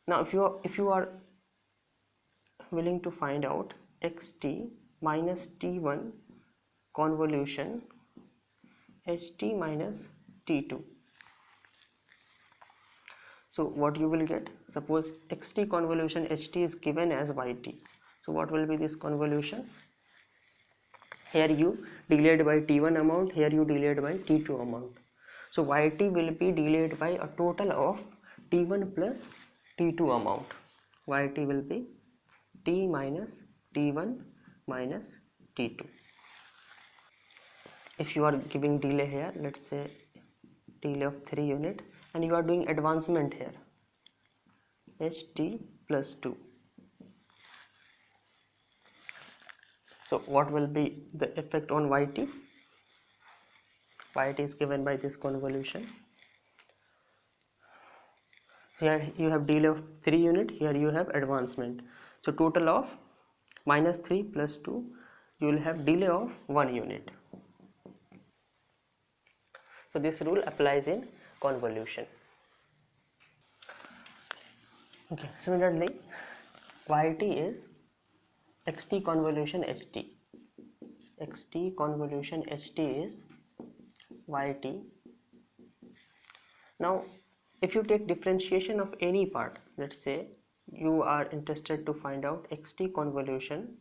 now if you are willing to find out xt minus t1 convolution ht minus t2, so what you will get, suppose xt convolution ht is given as yt, so what will be this convolution? Here you delayed by t1 amount, here you delayed by t2 amount, so yt will be delayed by a total of t1 plus t2 amount. Yt will be t minus t1 minus t2. If you are giving delay here, let's say delay of 3 unit, and you are doing advancement here ht plus 2, so what will be the effect on yt? Yt is given by this convolution. Here you have delay of 3 unit, here you have advancement, so total of minus 3 plus 2, you will have delay of 1 unit. So this rule applies in convolution. Okay, similarly yt is xt convolution ht. Xt convolution ht is yt. Now if you take differentiation of any part, let's say you are interested to find out xt convolution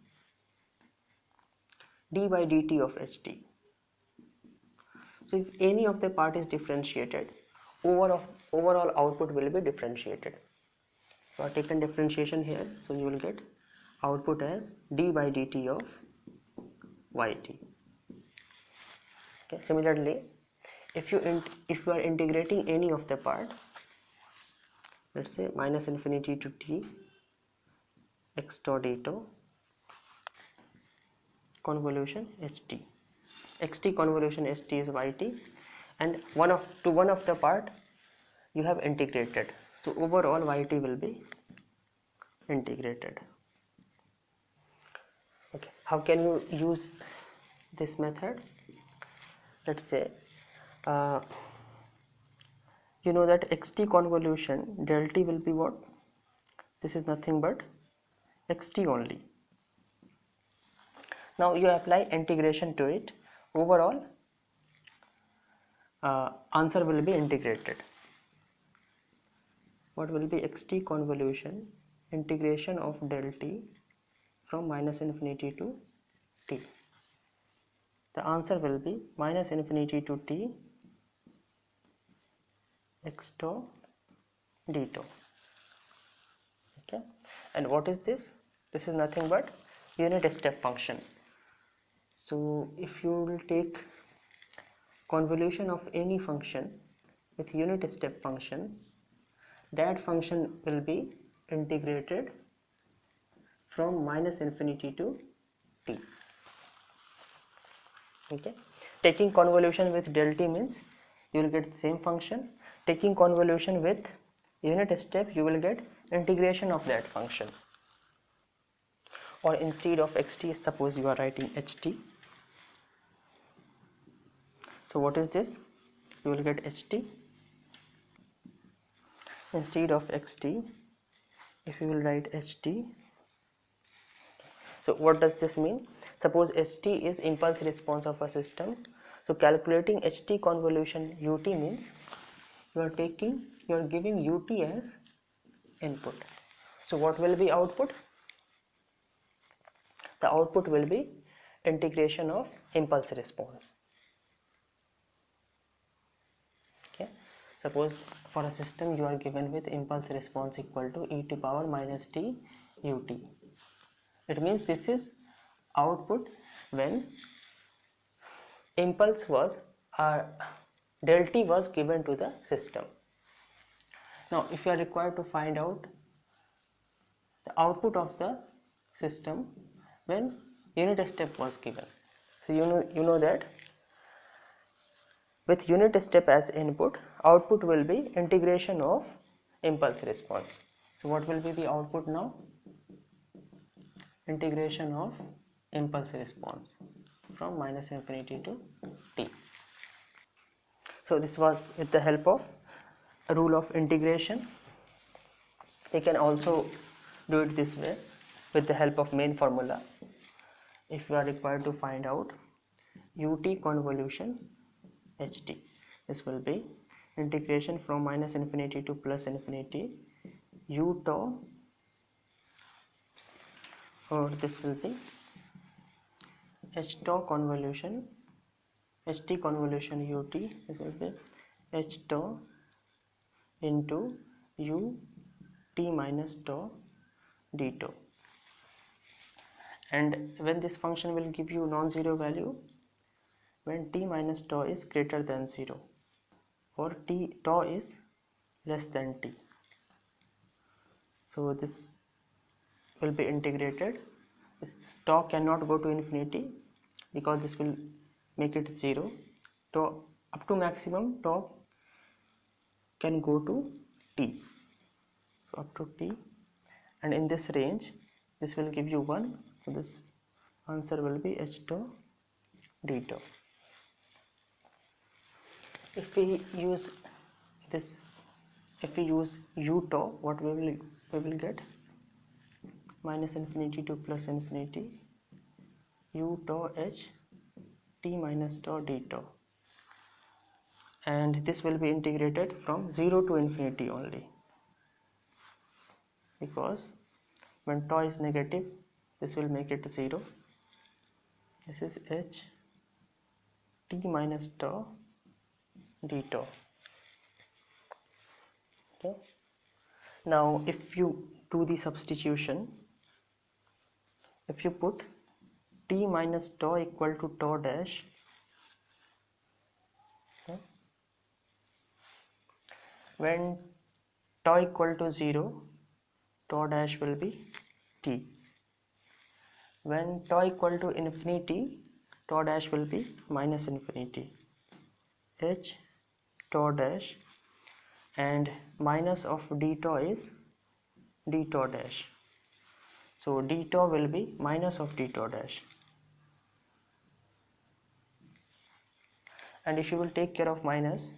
d by dt of ht. So if any of the part is differentiated, overall output will be differentiated. So I have taken differentiation here, so you will get output as d by dt of yt. Okay. Similarly, if you are integrating any of the part, let's say minus infinity to t x dot d tau convolution ht. Xt convolution ht is yt, and one of the part you have integrated, so overall yt will be integrated. Okay, how can you use this method? Let's say you know that xt convolution del t will be what? This is nothing but xt only. Now you apply integration to it. Overall answer will be integrated. What will be xt convolution integration of del t from minus infinity to t? The answer will be minus infinity to t x tau d tau. Okay, and what is this? This is nothing but unit step function. So if you will take convolution of any function with unit step function, that function will be integrated from minus infinity to t. Okay, taking convolution with del t means you will get the same function. Taking convolution with unit step, you will get integration of that function. Or instead of xt, suppose you are writing ht. So what is this? You will get ht instead of xt. If you will write ht, so what does this mean? Suppose ht is impulse response of a system. So calculating ht convolution ut means you are giving ut as input. So what will be output? The output will be integration of impulse response. Okay, suppose for a system you are given with impulse response equal to e to power minus t ut. It means this is output when impulse was del t was given to the system. Now if you are required to find out the output of the system when unit step was given, so you know that with unit step as input, output will be integration of impulse response. So what will be the output now? Integration of impulse response from minus infinity to t. So this was with the help of a rule of integration. You can also do it this way with the help of main formula. If you are required to find out ut convolution ht, this will be integration from minus infinity to plus infinity u tau, or this will be h tau convolution ht convolution ut. This will be h tau into u t minus tau d tau. And when this function will give you non-zero value, when t minus tau is greater than 0 or tau is less than t. So this will be integrated. Tau cannot go to infinity because this will make it 0. Tau up to maximum tau can go to t, so up to t, and in this range this will give you 1. So this answer will be h tau d tau. If we use this, if we use u tau, what we will get? Minus infinity to plus infinity u tau h t minus tau d tau, and this will be integrated from 0 to infinity only, because when tau is negative this will make it 0. This is h t minus tau d tau. Okay, now if you do the substitution, if you put t minus tau equal to tau dash, okay, when tau equal to 0, tau dash will be t. When tau equal to infinity, tau dash will be minus infinity, h tau dash, and minus of d tau is d tau dash. So d tau will be minus of d tau dash. And if you will take care of minus,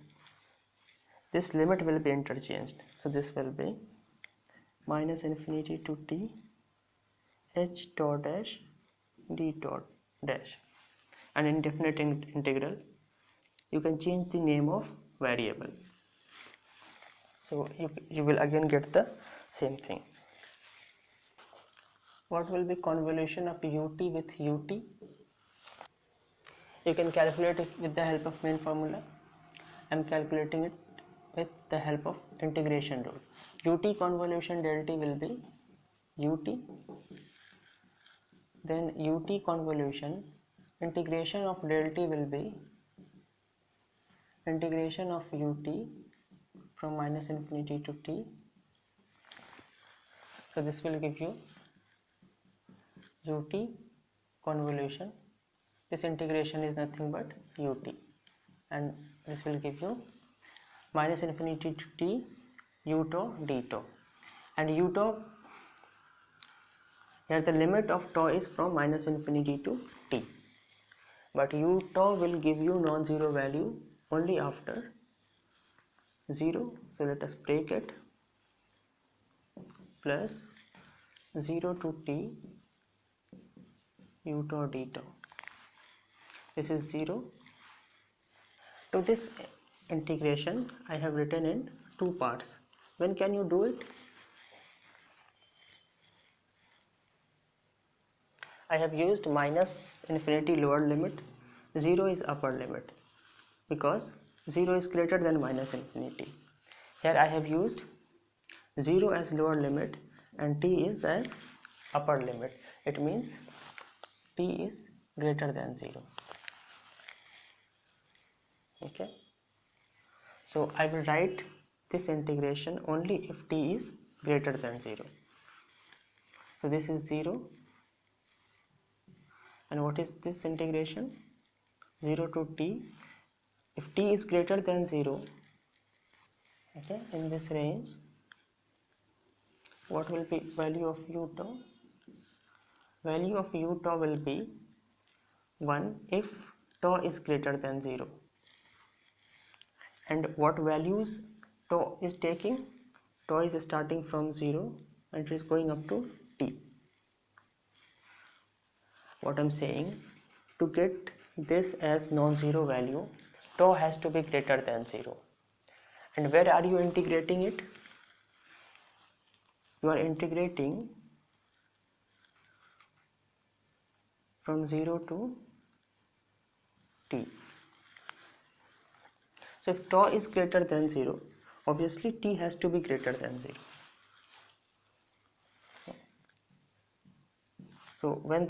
this limit will be interchanged. So this will be minus infinity to t h tau dash d tau dash, an indefinite integral you can change the name of variable. So you will again get the same thing. What will be convolution of ut with ut? You can calculate it with the help of main formula. I am calculating it with the help of integration rule. Ut convolution del t will be ut, then ut convolution integration of del t will be integration of ut from minus infinity to t. So this will give you ut convolution. This integration is nothing but ut, and this will give you minus infinity to t u tau d tau, and u tau, here the limit of tau is from minus infinity to t, but u tau will give you non-zero value only after 0. So let us break it, plus 0 to t u tau d tau. This is 0. To this integration I have written in two parts. When can you do it? I have used minus infinity lower limit, 0 is upper limit, because 0 is greater than minus infinity. Here I have used 0 as lower limit and t is as upper limit. It means t is greater than 0. Okay, so I will write this integration only if t is greater than 0. So this is 0, and what is this integration? 0 to t. If t is greater than 0, okay, in this range, what will be value of u tau? Value of u tau will be 1 if tau is greater than 0. And what values tau is taking? Tau is starting from 0 and it is going up to t. What I'm saying, to get this as non-zero value, tau has to be greater than 0. And where are you integrating it? You are integrating from 0 to t. So if tau is greater than 0, obviously t has to be greater than 0. So when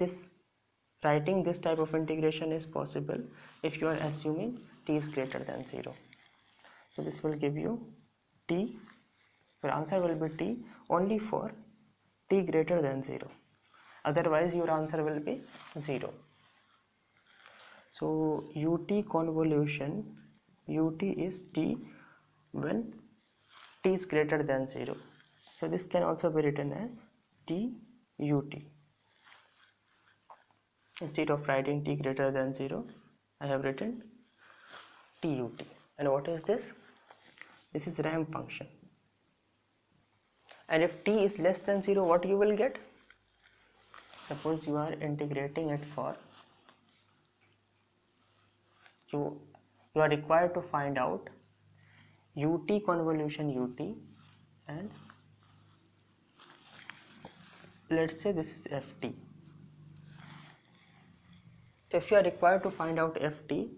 writing this type of integration is possible if you are assuming t is greater than 0. So this will give you t, your answer will be t only for t greater than 0. Otherwise your answer will be 0. So ut convolution, ut is t when t is greater than 0. So this can also be written as t ut. Instead of writing t greater than 0, I have written tut. And what is this? This is ramp function. And if t is less than 0, what you will get? Suppose you are integrating it for, you are required to find out ut convolution ut, and let's say this is ft. So if you are required to find out ft,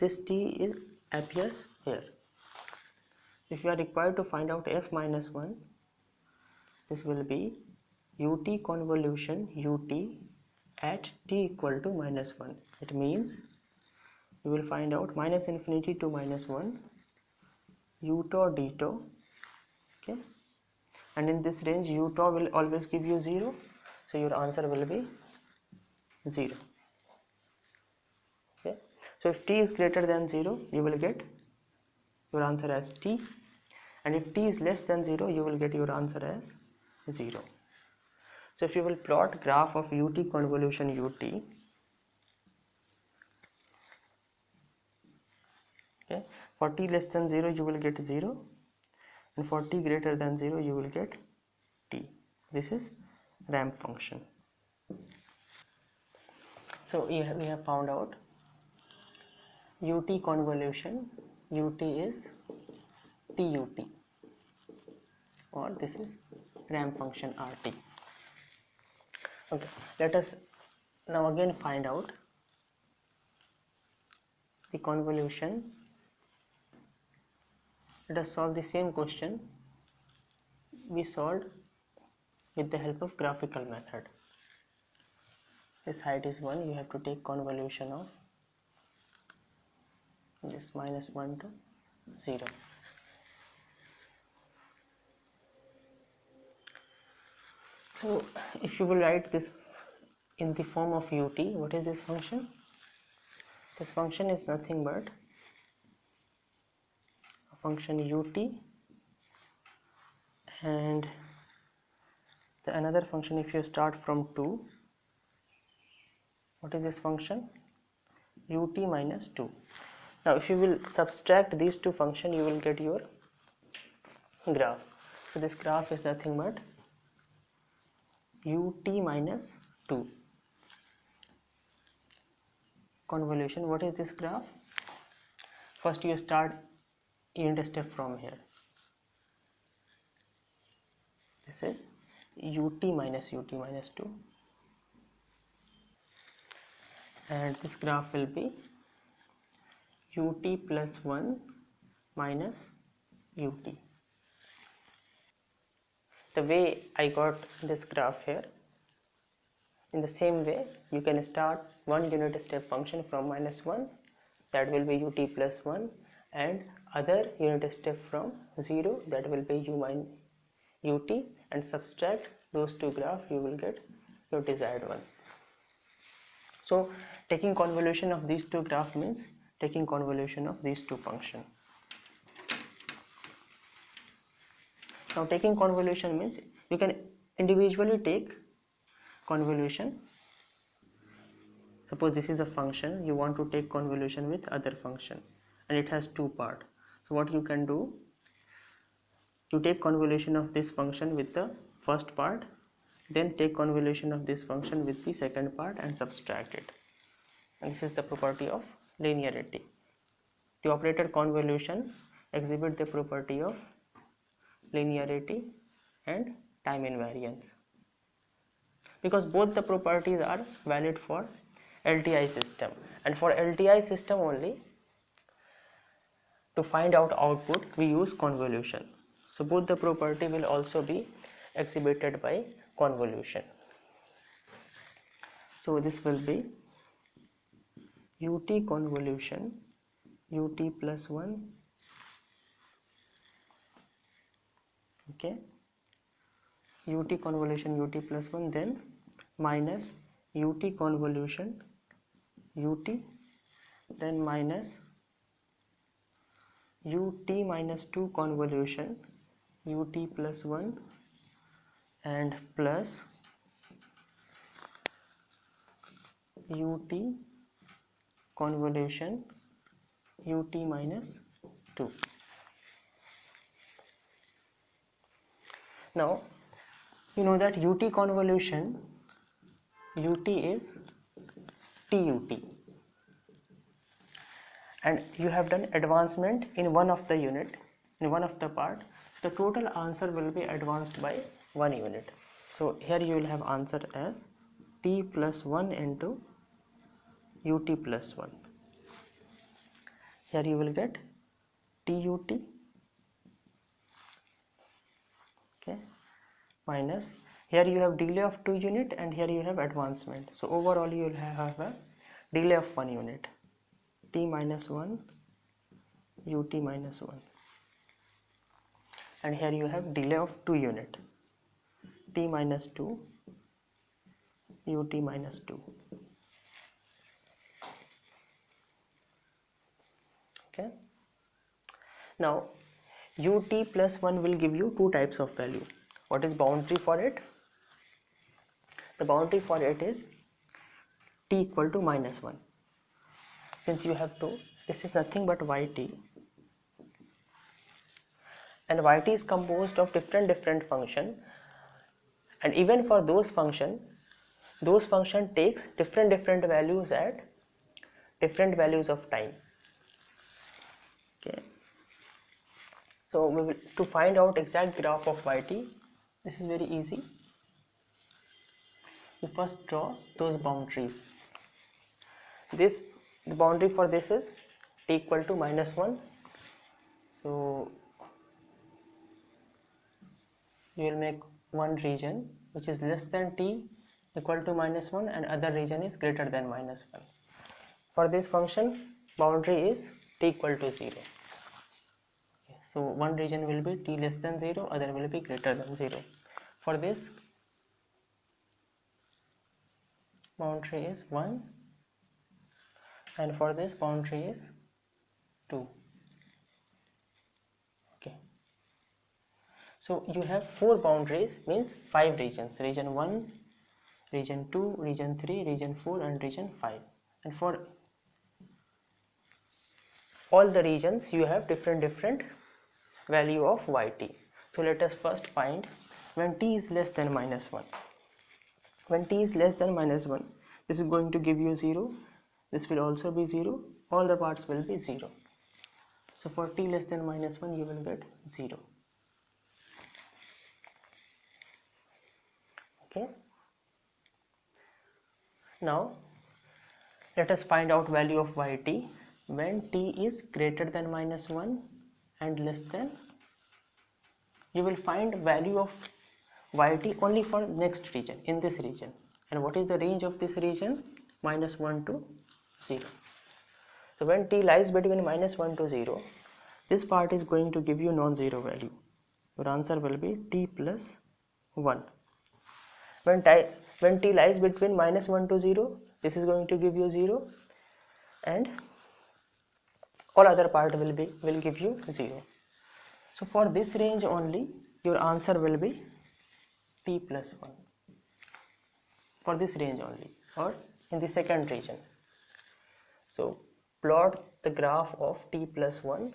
this t appears here. If you are required to find out f minus 1, this will be ut convolution ut at t equal to minus 1. It means you will find out minus infinity to minus 1 u tau d tau. Okay, and in this range u tau will always give you 0, so your answer will be 0. Okay, so if t is greater than 0, you will get your answer as t, and if t is less than 0, you will get your answer as 0. So if you will plot graph of ut convolution ut, okay, for t less than 0 you will get 0, and for t greater than 0 you will get t. This is ramp function. So we have found out UT convolution, UT is TUT, or this is ramp function RT. Okay, let us now again find out the convolution. Let us solve the same question we solved with the help of graphical method. This height is 1, you have to take convolution of this -1 to 0. So if you will write this in the form of UT, what is this function? This function is nothing but a function UT and the another function. If you start from 2, what is this function? UT minus 2. Now if you will subtract these two functions, you will get your graph. So this graph is nothing but UT minus 2 convolution. What is this graph? First you start unit step from here. This is UT minus 2, and this graph will be UT plus 1 minus UT. The way I got this graph here, in the same way you can start one unit step function from -1, that will be UT plus 1, and other unit step from 0, that will be UT, and subtract those two graphs, you will get your desired one. So taking convolution of these two graphs means taking convolution of these two functions. Now taking convolution means you can individually take convolution. Suppose this is a function, you want to take convolution with other function and it has two parts. So what you can do, you take convolution of this function with the first part, then take convolution of this function with the second part and subtract it. And this is the property of linearity. The operator convolution exhibit the property of linearity and time invariance, because both the properties are valid for LTI system, and for LTI system only, to find out output we use convolution. So both the property will also be exhibited by convolution. So this will be UT convolution, UT plus 1, okay, UT convolution UT plus 1, then minus UT convolution UT, then minus UT minus 2 convolution UT plus 1, and plus UT convolution UT minus 2. Now you know that UT convolution, UT is TUT, and you have done advancement in one of the unit, in one of the part. The total answer will be advanced by 1 unit. So here you will have answer as T plus 1 into UT plus 1. Here you will get TUT, okay, minus, here you have delay of 2 unit and here you have advancement. So overall you will have a delay of 1 unit, T minus 1 UT minus 1, and here you have delay of 2 unit, T minus 2 UT minus 2. Okay. Now UT plus 1 will give you two types of value. What is boundary for it? The boundary for it is T equal to minus 1. Since you have to, this is nothing but YT, and YT is composed of different function, and even for those function takes different values at different values of time. Okay, so we will, to find out exact graph of yt, this is very easy. We first draw those boundaries. The boundary for this is t equal to -1, so you will make one region which is less than t equal to -1 and other region is greater than -1. For this function, boundary is t equal to 0. Okay, so one region will be t less than 0, other will be greater than 0. For this, boundary is 1 and for this boundary is 2. Okay, so you have 4 boundaries, means 5 regions: region 1, region 2, region 3, region 4 and region 5. And for all the regions you have different value of yt. So let us first find when t is less than -1. When t is less than -1, this is going to give you 0, this will also be 0, all the parts will be 0. So for t less than -1 you will get 0. Okay, now let us find out value of yt when t is greater than -1 and less than. You will find value of yt only for next region, in this region. And what is the range of this region? -1 to 0. So when t lies between -1 to 0, this part is going to give you non-zero value. Your answer will be t plus 1. When t lies between -1 to 0, this is going to give you 0 and all other part will give you 0. So for this range only, your answer will be t plus 1. For this range only, or in the second region. So plot the graph of t plus 1,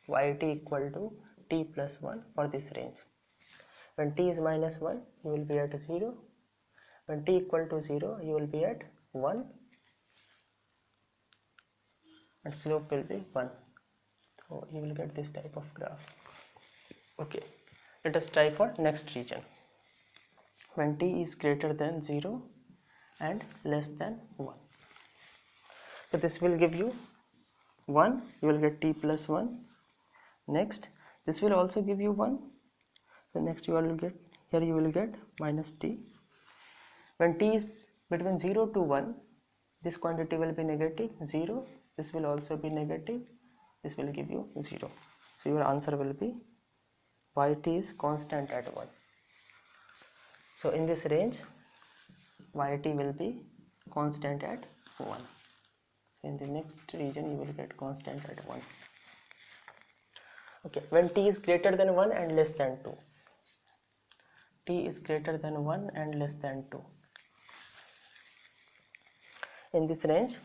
yt equal to t plus 1 for this range. When t is -1, you will be at 0. When t equal to 0, you will be at 1 and slope will be 1. So you will get this type of graph. Okay, let us try for next region. When t is greater than 0 and less than 1. So this will give you 1, you will get t plus 1. Next, this will also give you 1. So next you will get, here you will get minus t. When t is between 0 to 1, this quantity will be negative 0. This will also be negative. This will give you 0. So your answer will be yt is constant at 1. So in this range, yt will be constant at 1. So in the next region you will get constant at 1. Okay, when t is greater than 1 and less than 2. T is greater than 1 and less than 2. In this range,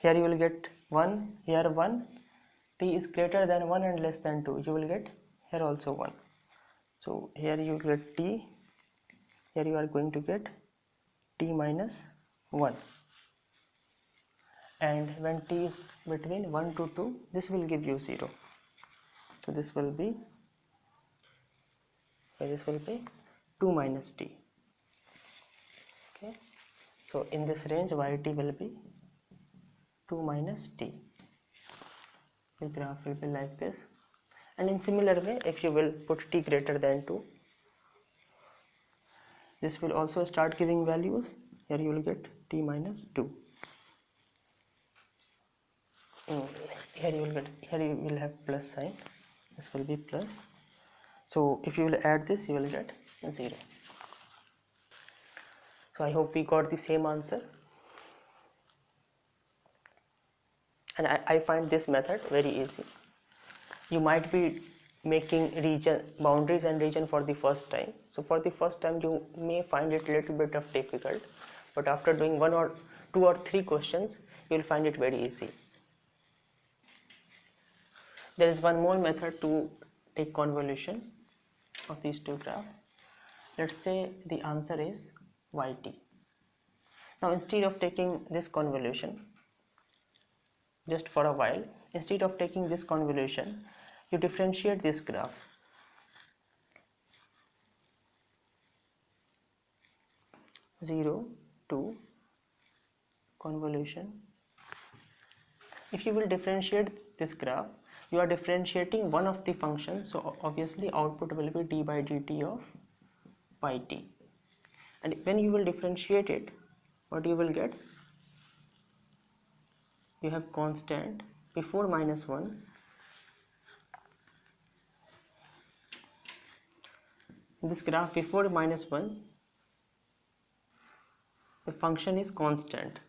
here you will get 1, here 1. T is greater than 1 and less than 2. You will get here also 1. So here you get t, here you are going to get t minus 1. And when t is between 1 to 2, this will give you 0. So this will be 2 minus t. Okay, so in this range yt will be 2 minus t. The graph will be like this. And in similar way, if you will put t greater than 2, this will also start giving values. Here you will get t minus 2. Here you will have plus sign. This will be plus. So if you will add this, you will get 0. So I hope we got the same answer. And I find this method very easy. You might be making boundaries and region for the first time. So for the first time you may find it a little bit of difficult, but after doing 1 or 2 or 3 questions, you will find it very easy. There is one more method to take convolution of these two graphs. Let's say the answer is yt. Now instead of taking this convolution, just for a while, instead of taking this convolution, you differentiate this graph. Zero to convolution. If you will differentiate this graph, you are differentiating one of the functions, so obviously output will be d by dt of pi t. And when you will differentiate it, what you will get? You have constant before -1. This graph before -1, the function is constant.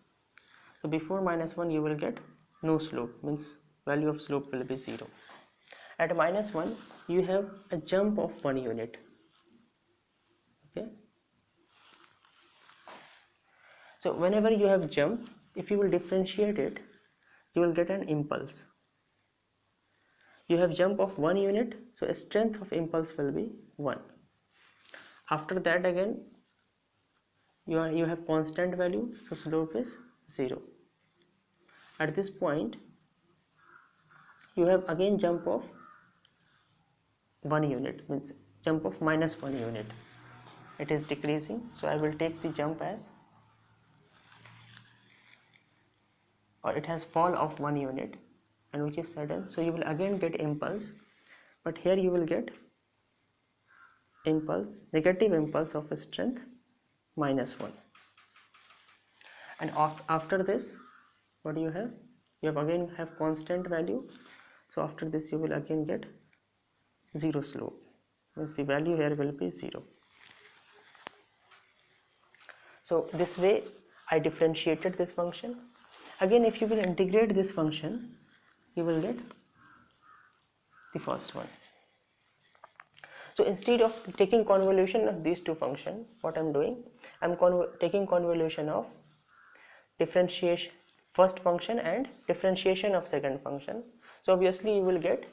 So before -1 you will get no slope, means value of slope will be 0. At -1 you have a jump of 1 unit. Okay. So whenever you have jump, if you will differentiate it, you will get an impulse. You have jump of 1 unit, so a strength of impulse will be 1. After that again you have constant value, so slope is 0. At this point you have again jump of 1 unit, means jump of -1 unit. It is decreasing, so I will take the jump as, or it has fall of 1 unit, and which is sudden, so you will again get impulse, but here you will get impulse, negative impulse of strength -1. And after this, what do you have? You have again have constant value, so after this you will again get 0 slope, means the value here will be 0. So this way I differentiated this function. Again, if you will integrate this function, you will get the first one. So instead of taking convolution of these two functions, what I'm doing, I'm taking convolution of differentiation first function and differentiation of second function. So obviously you will get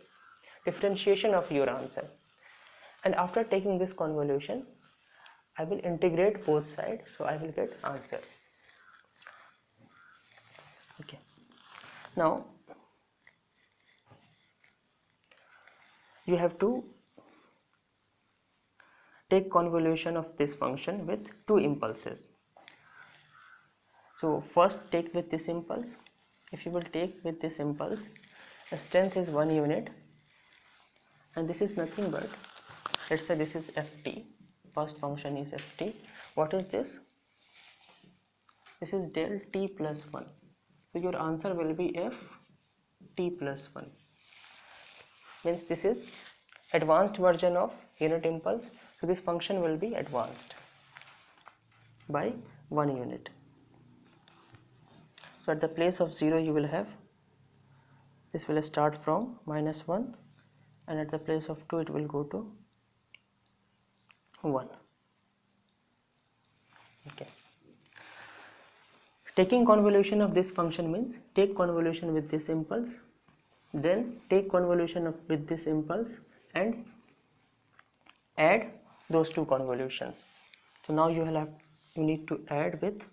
differentiation of your answer. And after taking this convolution, I will integrate both sides, so I will get answer. Okay. Now you have to take convolution of this function with two impulses. So first take with this impulse. If you will take with this impulse, the strength is 1 unit, and this is nothing but, let's say this is ft, first function is ft. What is this? This is del t plus 1. So your answer will be f t plus 1. Means this is advanced version of unit impulse, so this function will be advanced by 1 unit. So at the place of 0 you will have, this will start from -1, and at the place of 2 it will go to 1. Okay. Taking convolution of this function means take convolution with this impulse, then take convolution with this impulse and add those two convolutions. So now you need to add with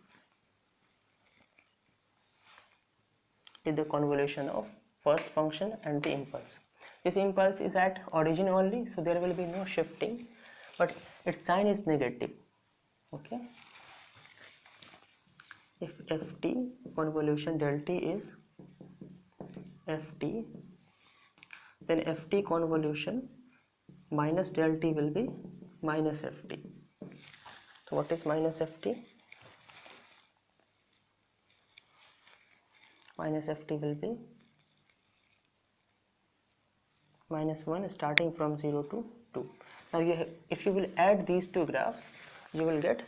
the convolution of first function and the impulse. This impulse is at origin only, so there will be no shifting, but its sign is negative. Okay. If ft convolution del t is ft, then ft convolution minus del t will be minus ft. So what is minus ft? Minus ft will be -1 starting from 0 to 2. Now if you will add these two graphs, you will get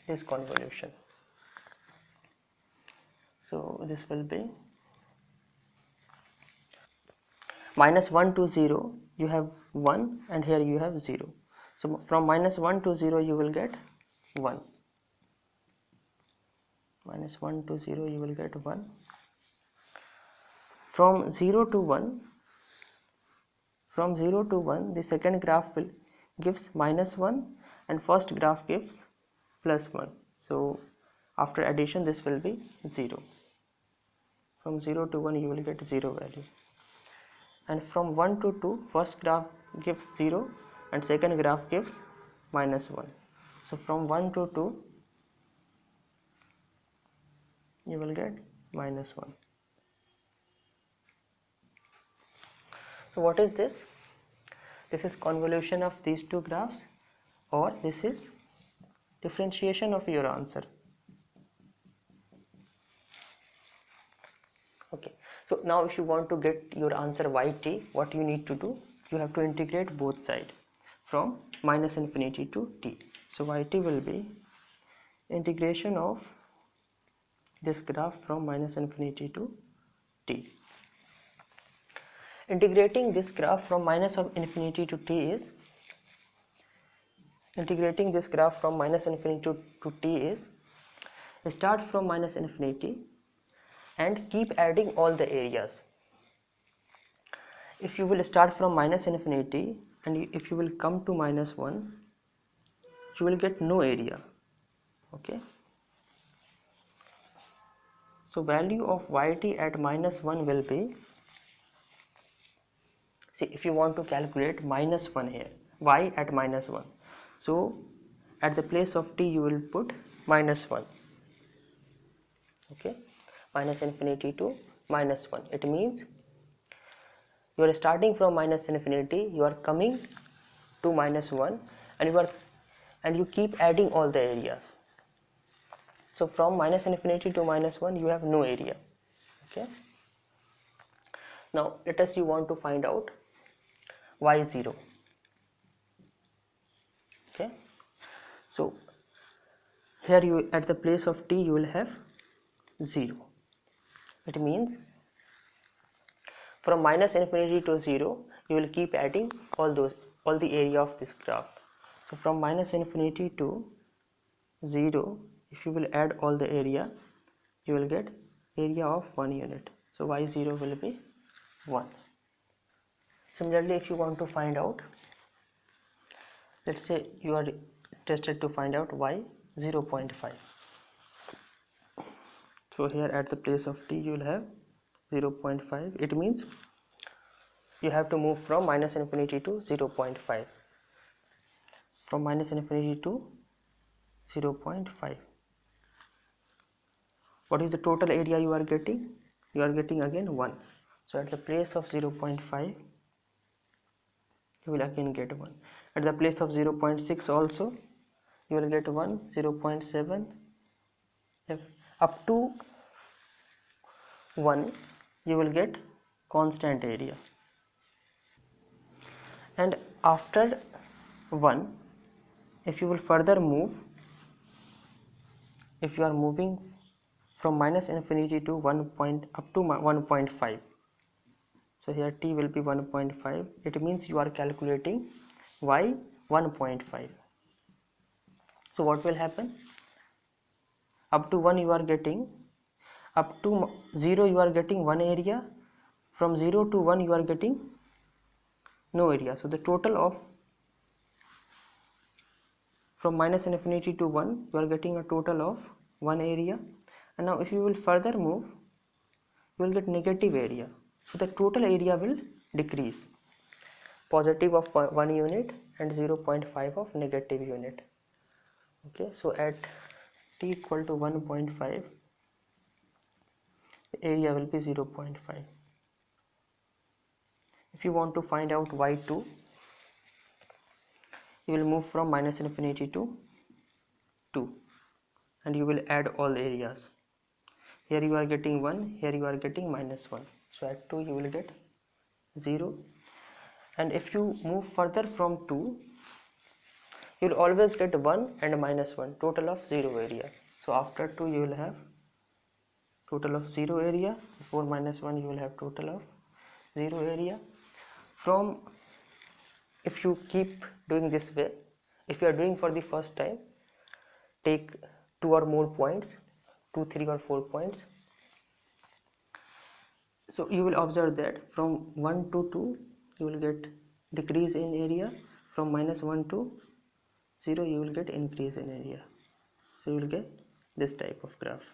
this convolution. So this will be -1 to 0, you have 1, and here you have 0. So from -1 to 0 you will get 1. -1 to 0 you will get 1. From 0 to 1, the second graph will gives -1 and first graph gives +1. So after addition this will be 0. from 0 to 1 you will get 0 value, and from 1 to 2 first graph gives 0 and second graph gives -1. So from 1 to 2 you will get -1. So what is this? This is convolution of these two graphs, or this is differentiation of your answer. Okay, so now if you want to get your answer yt, what you need to do, you have to integrate both sides from -infinity to t. So yt will be integration of this graph from -infinity to t. Integrating this graph from -infinity to t is start from -infinity and keep adding all the areas. If you will start from -infinity and if you will come to -1, you will get no area. Okay, so value of yt at -1 will be, see, if you want to calculate -1 here, y at -1, so at the place of t you will put -1. Okay, -infinity to -1, it means you are starting from -infinity, you are coming to -1, and you keep adding all the areas. So from -infinity to -1 you have no area. Okay, now let us, you want to find out y0. Okay, so here you, at the place of t you will have 0. It means from -infinity to 0 you will keep adding all the area of this graph. So from -infinity to 0, if you will add all the area, you will get area of 1 unit. So y0 will be 1. Similarly, if you want to find out, let's say you are interested to find out y 0.5. So here at the place of t you will have 0.5. It means you have to move from -infinity to 0.5. From -infinity to 0.5. What is the total area you are getting? You are getting again 1. So at the place of 0.5 you will again get 1. At the place of 0.6 also you will get 1, 0.7, if up to 1 you will get constant area, and after 1, if you will further move, if you are moving from -infinity to 1 point up to 1.5, so here t will be 1.5. It means you are calculating y 1.5. So what will happen? Up to 1 you are getting, up to 0 you are getting 1 area, from 0 to 1 you are getting no area. So the total of, from -infinity to 1 you are getting a total of 1 area, and now if you will further move you will get negative area. So the total area will decrease, positive of 1 unit and 0.5 of negative unit. Okay, so at t equal to 1.5 the area will be 0.5. If you want to find out y2, you will move from -infinity to 2 and you will add all the areas. Here you are getting 1, here you are getting -1. So at 2 you will get 0, and if you move further from 2 you will always get 1 and -1, total of 0 area. So after 2 you will have total of 0 area, before -1 you will have total of 0 area. From, if you keep doing this way, if you are doing for the first time, take 2 or more points, 2, 3 or 4 points. So you will observe that from 1 to 2 you will get decrease in area, from -1 to 0 you will get increase in area. So you will get this type of graph.